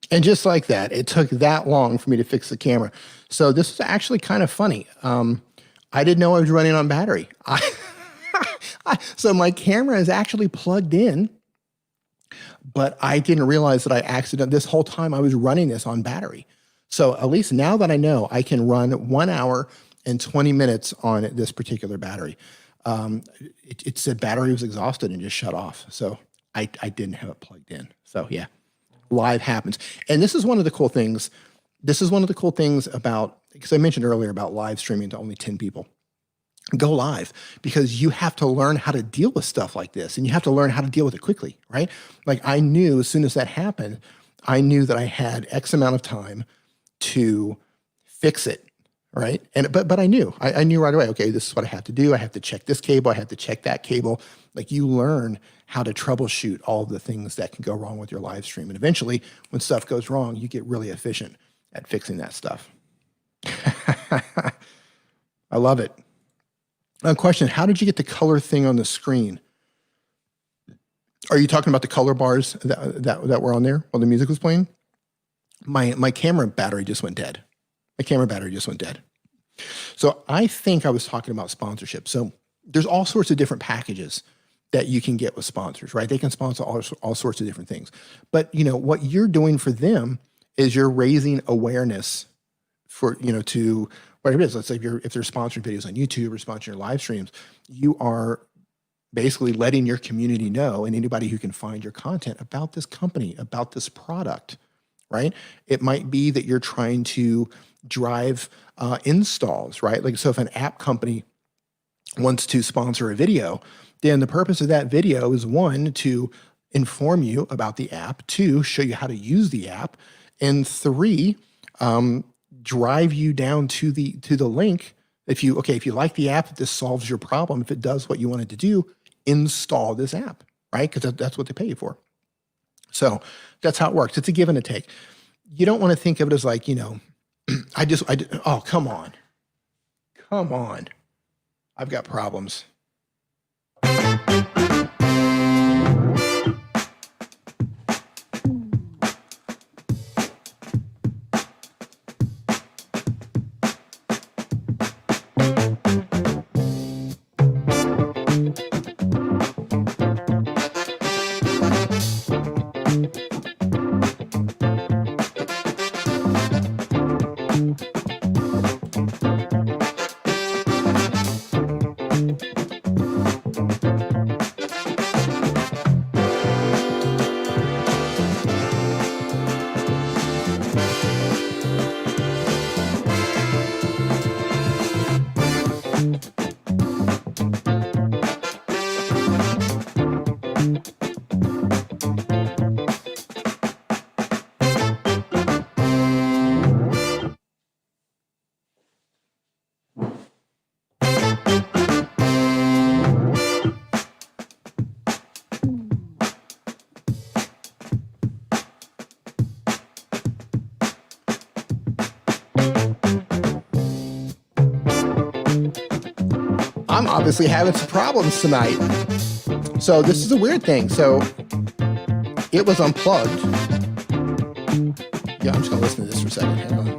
And just like that, it took that long for me to fix the camera. So this is actually kind of funny. I didn't know I was running on battery. So my camera is actually plugged in, but I didn't realize that this whole time I was running this on battery. So at least now that I know, I can run 1 hour and 20 minutes on this particular battery. It said battery was exhausted and just shut off. So I didn't have it plugged in. So yeah, live happens. And this is one of the cool things. This is one of the cool things about, because I mentioned earlier about live streaming to only 10 people. Go live, because you have to learn how to deal with stuff like this, and you have to learn how to deal with it quickly, right? Like I knew as soon as that happened, I knew that I had X amount of time to fix it, right? But I knew right away, okay, this is what I have to do. I have to check this cable. I have to check that cable. Like you learn how to troubleshoot all of the things that can go wrong with your live stream. And eventually when stuff goes wrong, you get really efficient at fixing that stuff. I love it. Question, how did you get the color thing on the screen? Are you talking about the color bars that were on there while the music was playing? My camera battery just went dead. My camera battery just went dead. So I think I was talking about sponsorship. So there's all sorts of different packages that you can get with sponsors, right? They can sponsor all sorts of different things. But you know, what you're doing for them is you're raising awareness for, you know, to whatever it is. Let's say if they're sponsoring videos on YouTube or sponsoring live streams, you are basically letting your community know, and anybody who can find your content, about this company, about this product, right? It might be that you're trying to drive installs, right? Like, so if an app company wants to sponsor a video, then the purpose of that video is, one, to inform you about the app, two, show you how to use the app, and three, drive you down to the link. If you like the app, if this solves your problem, if it does what you want it to do, install this app, right? Because that's what they pay you for. So that's how it works. It's a give and a take. You don't want to think of it as like, you know, oh, come on. I've got problems. I'm obviously having some problems tonight. So this is a weird thing. So it was unplugged. Yeah, I'm just gonna listen to this for a second. Hang on.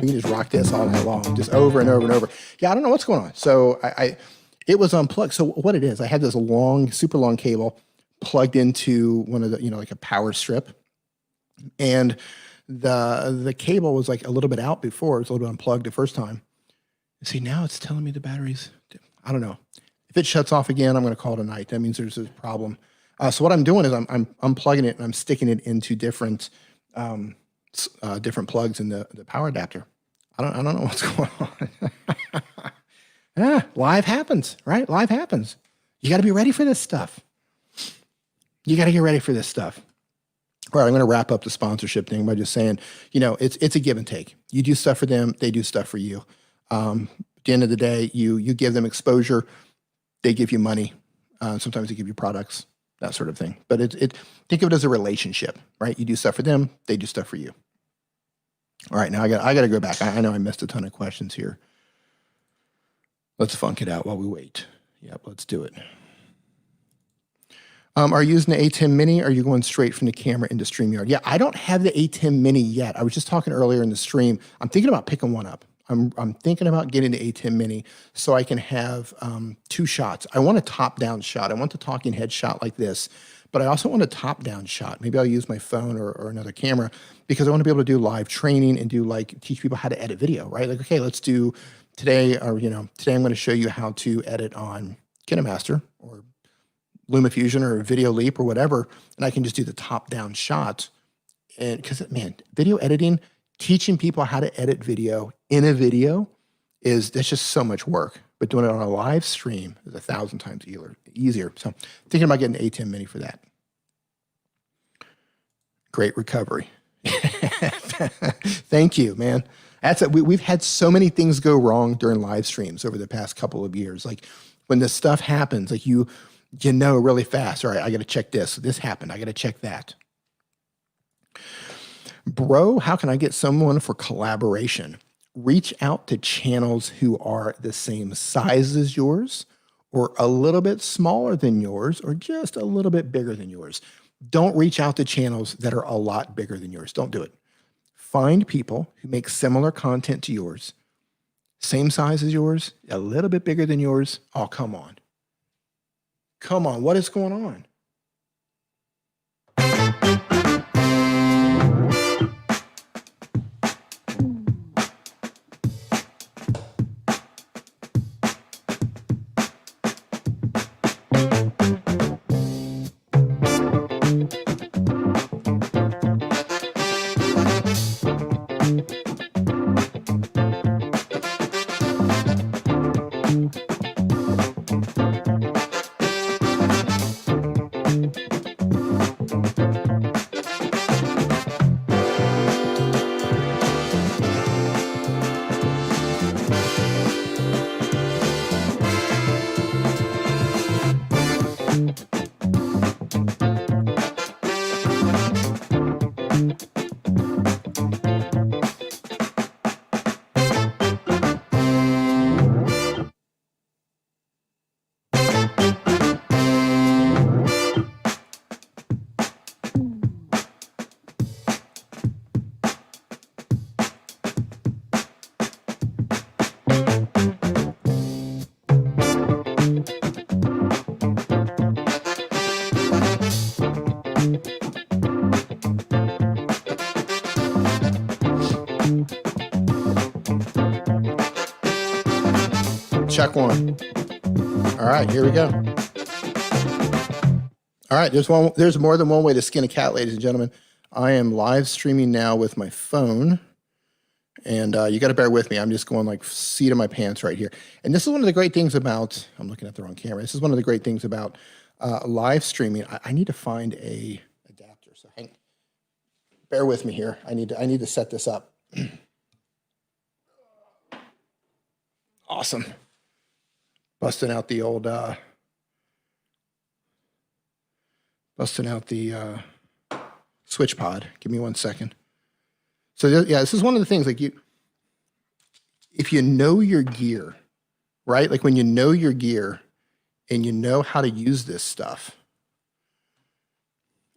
We can just rock this all night long, just over and over and over. Yeah, I don't know what's going on. So it was unplugged. So what it is, I had this super long cable plugged into one of the, like a power strip, and the cable was like a little bit out before. It was a little bit unplugged the first time. See, now it's telling me the batteries, I don't know. If it shuts off again, I'm going to call it a night. That means there's a problem. So what I'm doing is I'm unplugging it and I'm sticking it into different plugs in the power adapter. I don't know what's going on. Live happens, right? Live happens. You got to be ready for this stuff. You got to get ready for this stuff. All right, I'm going to wrap up the sponsorship thing by just saying, it's a give and take. You do stuff for them, they do stuff for you. At the end of the day, you give them exposure, they give you money. Sometimes they give you products, that sort of thing. But think of it as a relationship, right? You do stuff for them, they do stuff for you. All right, now I got to go back. I know I missed a ton of questions here. Let's funk it out while we wait. Yep, let's do it. Are you using the A10 Mini? Or are you going straight from the camera into StreamYard? Yeah, I don't have the A10 Mini yet. I was just talking earlier in the stream. I'm thinking about picking one up. I'm thinking about getting the A10 Mini so I can have 2 shots. I want a top-down shot. I want the talking head shot like this, but I also want a top-down shot. Maybe I'll use my phone or another camera because I want to be able to do live training and do teach people how to edit video, right? Like, okay, let's do today, or today I'm going to show you how to edit on KineMaster or LumaFusion or Video Leap or whatever, and I can just do the top-down shot. And because, man, video editing, teaching people how to edit video in a video that's just so much work. But doing it on a live stream is 1,000 times easier. So thinking about getting an A10 Mini for that. Great recovery. Thank you, man. We've had so many things go wrong during live streams over the past couple of years. Like when this stuff happens, like you know really fast, all right, I got to check this. This happened. I got to check that. Bro, how can I get someone for collaboration? Reach out to channels who are the same size as yours or a little bit smaller than yours or just a little bit bigger than yours. Don't reach out to channels that are a lot bigger than yours. Don't do it. Find people who make similar content to yours, same size as yours, a little bit bigger than yours. Oh, come on. Come on. What is going on? Check one. All right, here we go. All right, there's more than one way to skin a cat, ladies and gentlemen. I am live streaming now with my phone, and you got to bear with me. I'm just going like seat of my pants right here. And this is one of the great things about, I'm looking at the wrong camera. This is one of the great things about live streaming. I need to find a adapter. So bear with me here. I need to set this up. Awesome. Busting out the old, switch pod. Give me 1 second. So this is one of the things, like if you know your gear, right? Like when you know your gear and you know how to use this stuff.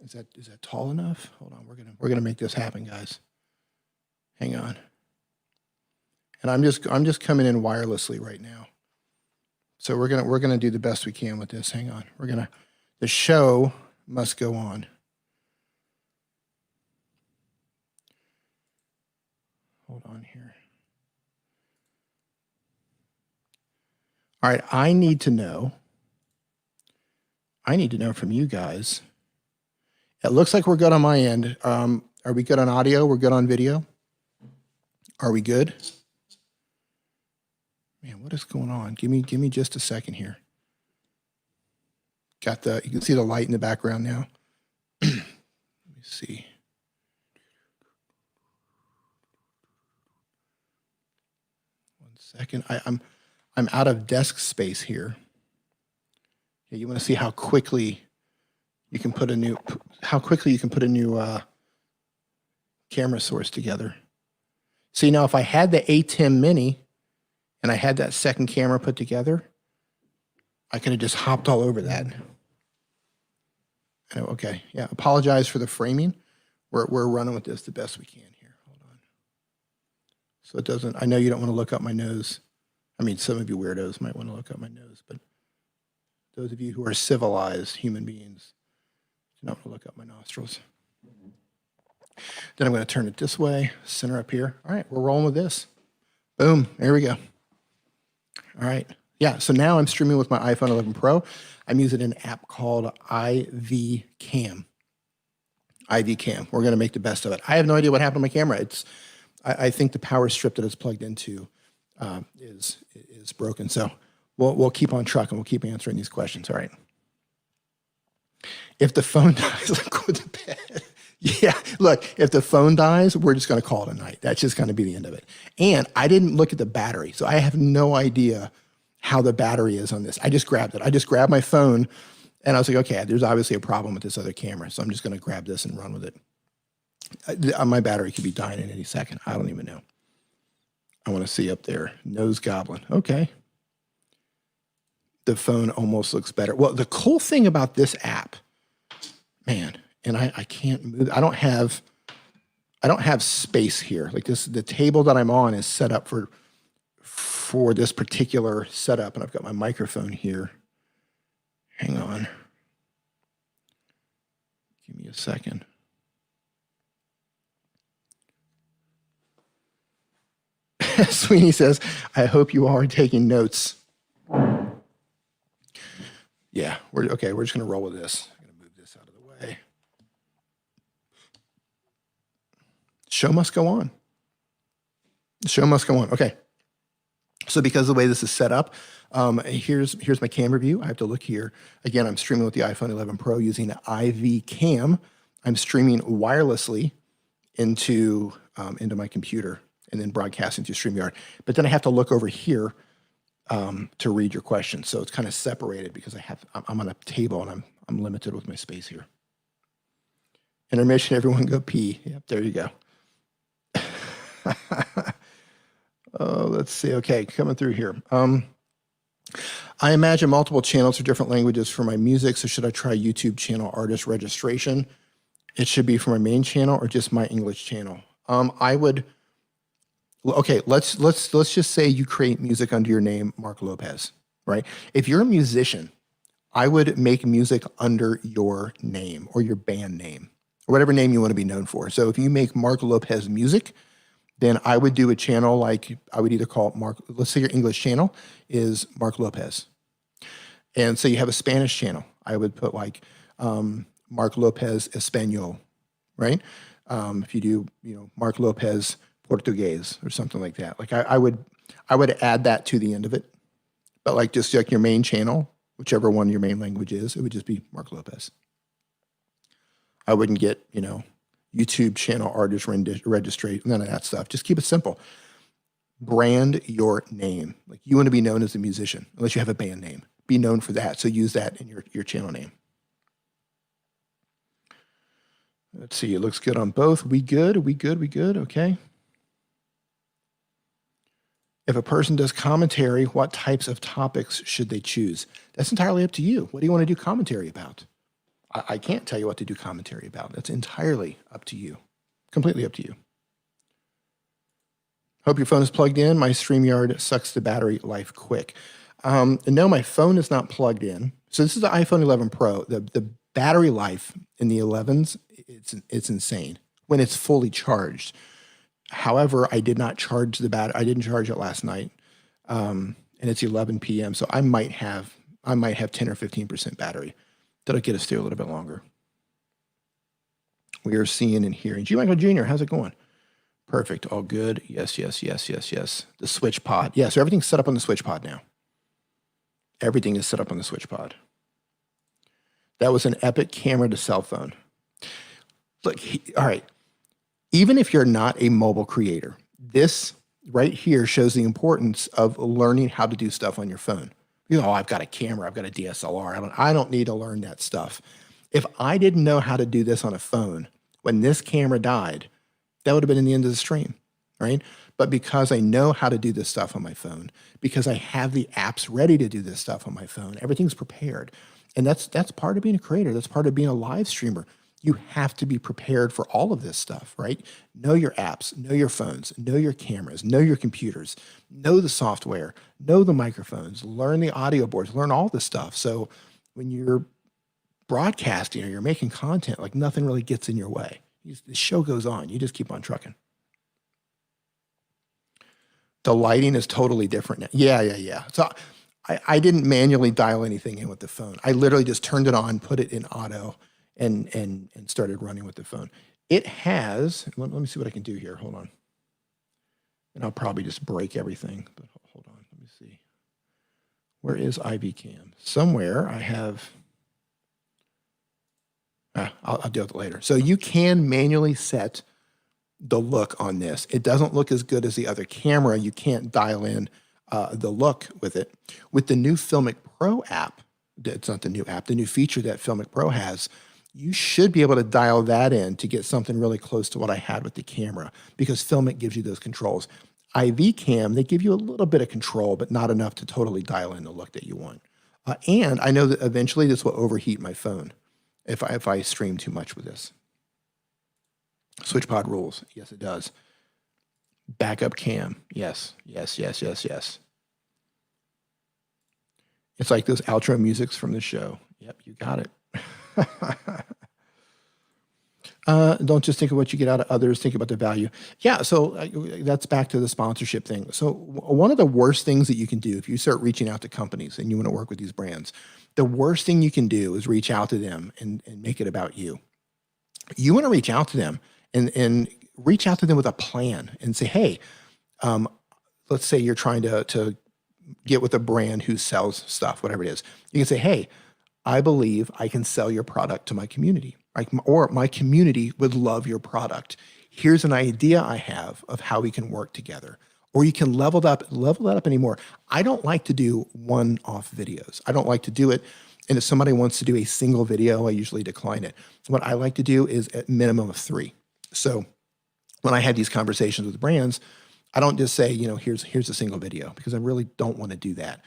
Is that tall enough? Hold on, we're gonna make this happen, guys. Hang on. And I'm just coming in wirelessly right now. So we're gonna do the best we can with this. Hang on. The show must go on. Hold on here. All right, I need to know from you guys. It looks like we're good on my end. Are we good on audio? We're good on video? Are we good? Man, what is going on? Give me just a second here. You can see the light in the background now. Let me see. One second. I'm out of desk space here. Yeah, you want to see how quickly you can put a new camera source together. See, now if I had the A10 Mini and I had that second camera put together, I could have just hopped all over that. Oh, okay, yeah, apologize for the framing. We're running with this the best we can here. Hold on. So it doesn't, I know you don't want to look up my nose. I mean, some of you weirdos might want to look up my nose, but those of you who are civilized human beings do not want to look up my nostrils. Then I'm going to turn it this way, center up here. All right, we're rolling with this. Boom, there we go. All right, yeah, so now I'm streaming with my iPhone 11 Pro. I'm using an app called IV Cam. IV Cam, we're going to make the best of it. I have no idea what happened to my camera. I think the power strip that it's plugged into is broken. So we'll keep on trucking. We'll keep answering these questions. All right. If the phone dies, go to bed. Yeah, look, if the phone dies, we're just going to call it a night. That's just going to be the end of it. And I didn't look at the battery, so I have no idea how the battery is on this. I just grabbed it. I just grabbed my phone, and I was like, okay, there's obviously a problem with this other camera, so I'm just going to grab this and run with it. My battery could be dying in any second. I don't even know. I want to see up there. Nose goblin. Okay. The phone almost looks better. Well, the cool thing about this app, man, and I can't move. I don't have space here. Like this, the table that I'm on is set up for this particular setup, and I've got my microphone here. Hang on. Give me a second. Sweeney says, I hope you are taking notes. Yeah, we're just going to roll with this. I'm going to move this out of the way. Show must go on. The show must go on. Okay. So because of the way this is set up, here's my camera view. I have to look here. Again, I'm streaming with the iPhone 11 Pro using IV Cam. I'm streaming wirelessly into my computer and then broadcasting through StreamYard. But then I have to look over here to read your questions. So it's kind of separated because I'm on a table and I'm limited with my space here. Intermission, everyone go pee. Yep, there you go. Oh, let's see. Okay, coming through here. I imagine multiple channels for different languages for my music. So should I try YouTube channel artist registration? It should be for my main channel or just my English channel. I would. Okay, let's just say you create music under your name, Mark Lopez, right? If you're a musician, I would make music under your name or your band name or whatever name you want to be known for. So if you make Mark Lopez music, then I would do a channel like I would either call it Mark. Let's say your English channel is Mark Lopez, and so you have a Spanish channel. I would put like Mark Lopez Español, right? If you do, Mark Lopez Portuguese or something like that. Like I would add that to the end of it, but like just like your main channel, whichever one your main language is, it would just be Mark Lopez. I wouldn't get, YouTube channel artist registration, none of that stuff. Just keep it simple. Brand your name. Like you want to be known as a musician, unless you have a band name. Be known for that. So use that in your channel name. Let's see. It looks good on both. We good? Okay. If a person does commentary, what types of topics should they choose? That's entirely up to you. What do you want to do commentary about? I can't tell you what to do commentary about. That's entirely up to you. Completely up to you. Hope your phone is plugged in. My StreamYard sucks the battery life quick. No, my phone is not plugged in. So this is the iPhone 11 Pro. The battery life in the 11s, it's insane when it's fully charged. However, I did not charge the battery. I didn't charge it last night, and it's 11 p.m. So I might have 10 or 15% battery. That'll get us through a little bit longer. We are seeing and hearing. G. Michael Jr., how's it going? Perfect. All good. Yes. The switch pod. Yeah, so everything's set up on the switch pod now. Everything is set up on the switch pod. That was an epic camera to cell phone. Look, all right. Even if you're not a mobile creator, this right here shows the importance of learning how to do stuff on your phone. You know, oh, I've got a camera, I've got a DSLR. I don't need to learn that stuff. If I didn't know how to do this on a phone, when this camera died, that would have been the end of the stream, right? But because I know how to do this stuff on my phone, because I have the apps ready to do this stuff on my phone, everything's prepared. And that's part of being a creator. That's part of being a live streamer. You have to be prepared for all of this stuff, right? Know your apps, know your phones, know your cameras, know your computers, know the software, know the microphones, learn the audio boards, learn all this stuff. So when you're broadcasting or you're making content, like nothing really gets in your way. The show goes on. You just keep on trucking. The lighting is totally different now. Yeah. So I didn't manually dial anything in with the phone. I literally just turned it on, put it in auto, and started running with the phone. It has, let me see what I can do here. Hold on. And I'll probably just break everything, but hold on. Let me see. Where is IVCam? Somewhere I have, I'll deal with it later. So you can manually set the look on this. It doesn't look as good as the other camera. You can't dial in the look with it. With the new Filmic Pro app, it's not the new app, the new feature that Filmic Pro has, you should be able to dial that in to get something really close to what I had with the camera, because Filmic gives you those controls. IVCam, they give you a little bit of control, but not enough to totally dial in the look that you want. And I know that eventually this will overheat my phone if I stream too much with this. SwitchPod rules. Yes, it does. Backup cam. Yes. It's like those outro musics from the show. Yep, you got it. Don't just think of what you get out of others, think about the value. Yeah, so that's back to the sponsorship thing. So one of the worst things that you can do if you start reaching out to companies and you want to work with these brands, the worst thing you can do is reach out to them and make it about you. You want to reach out to them and reach out to them with a plan and say, hey, let's say you're trying to get with a brand who sells stuff, whatever it is. You can say, hey, I believe I can sell your product to my community, right? Or my community would love your product. Here's an idea I have of how we can work together. Or you can level that up anymore. I don't like to do one-off videos. I don't like to do it. And if somebody wants to do a single video, I usually decline it. What I like to do is at minimum of 3. So when I have these conversations with brands, I don't just say, here's a single video, because I really don't want to do that.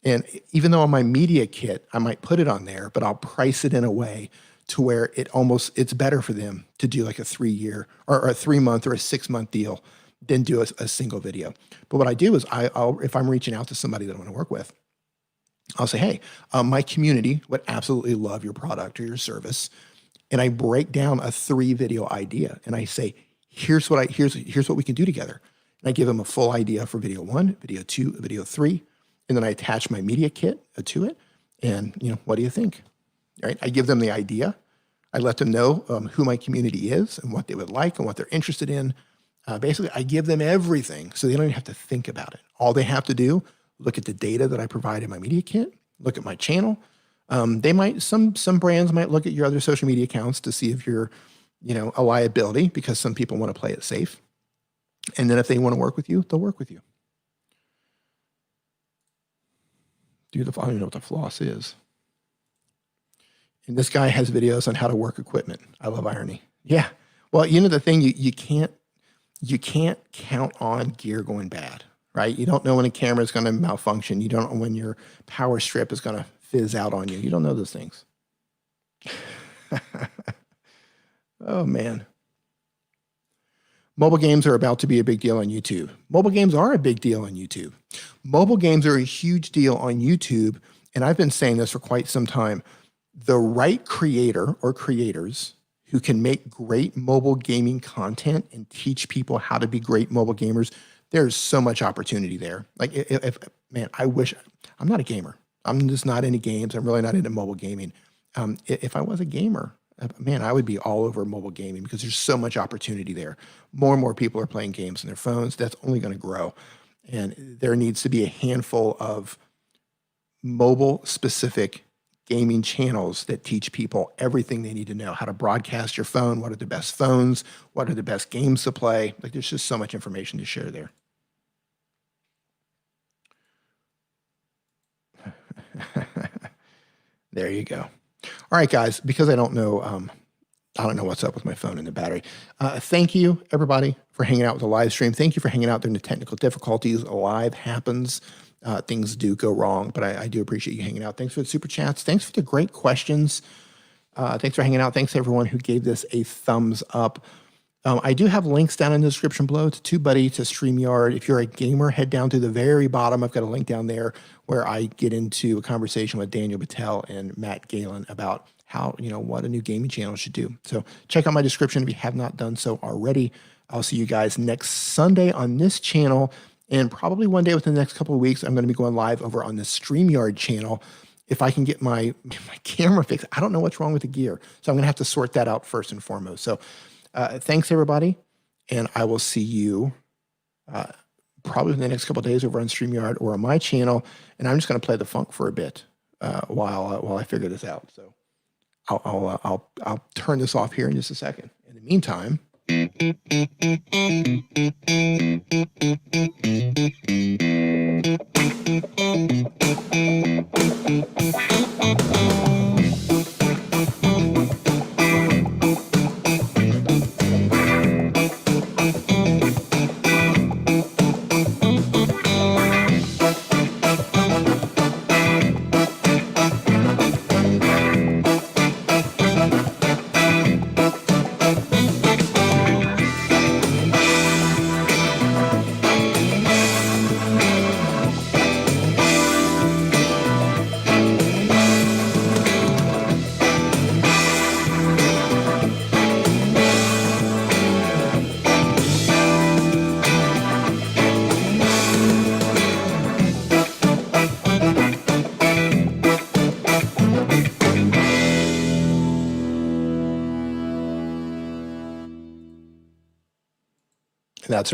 And even though on my media kit, I might put it on there, but I'll price it in a way to where it's better for them to do like a 3-year or a 3-month or a 6-month deal than do a single video. But what I do is if I'm reaching out to somebody that I want to work with, I'll say, hey, my community would absolutely love your product or your service. And I break down a 3-video idea and I say, here's what we can do together. And I give them a full idea for video 1, video 2, video 3. And then I attach my media kit to it. And, what do you think? Right? I give them the idea. I let them know who my community is and what they would like and what they're interested in. Basically, I give them everything so they don't even have to think about it. All they have to do, look at the data that I provide in my media kit, look at my channel. Some brands might look at your other social media accounts to see if you're, a liability, because some people want to play it safe. And then if they want to work with you, they'll work with you. I don't even know what the floss is. And this guy has videos on how to work equipment. I love irony. Yeah. Well, the thing, you can't count on gear going bad, right? You don't know when a camera is going to malfunction. You don't know when your power strip is going to fizz out on you. You don't know those things. Oh, man. Mobile games are about to be a big deal on YouTube. Mobile games are a big deal on YouTube. Mobile games are a huge deal on YouTube, and I've been saying this for quite some time. The right creator or creators who can make great mobile gaming content and teach people how to be great mobile gamers, there's so much opportunity there. Like, I wish, I'm not a gamer. I'm just not into games. I'm really not into mobile gaming. If I was a gamer, man, I would be all over mobile gaming, because there's so much opportunity there. More and more people are playing games on their phones. That's only going to grow. And there needs to be a handful of mobile-specific gaming channels that teach people everything they need to know, how to broadcast your phone, what are the best phones, what are the best games to play. Like, there's just so much information to share there. There you go. All right, guys, because I don't know what's up with my phone and the battery. Thank you, everybody, for hanging out with the live stream. Thank you for hanging out during the technical difficulties. Live happens. Things do go wrong, but I do appreciate you hanging out. Thanks for the super chats. Thanks for the great questions. Thanks for hanging out. Thanks to everyone who gave this a thumbs up. I do have links down in the description below to TubeBuddy, to StreamYard. If you're a gamer, head down to the very bottom. I've got a link down there where I get into a conversation with Daniel Battelle and Matt Galen about how, what a new gaming channel should do. So check out my description if you have not done so already. I'll see you guys next Sunday on this channel, and probably one day within the next couple of weeks, I'm going to be going live over on the StreamYard channel. If I can get my camera fixed, I don't know what's wrong with the gear. So I'm going to have to sort that out first and foremost. So thanks, everybody. And I will see you probably in the next couple of days over on StreamYard or on my channel. And I'm just going to play the funk for a bit while I figure this out. So I'll turn this off here in just a second. In the meantime, that's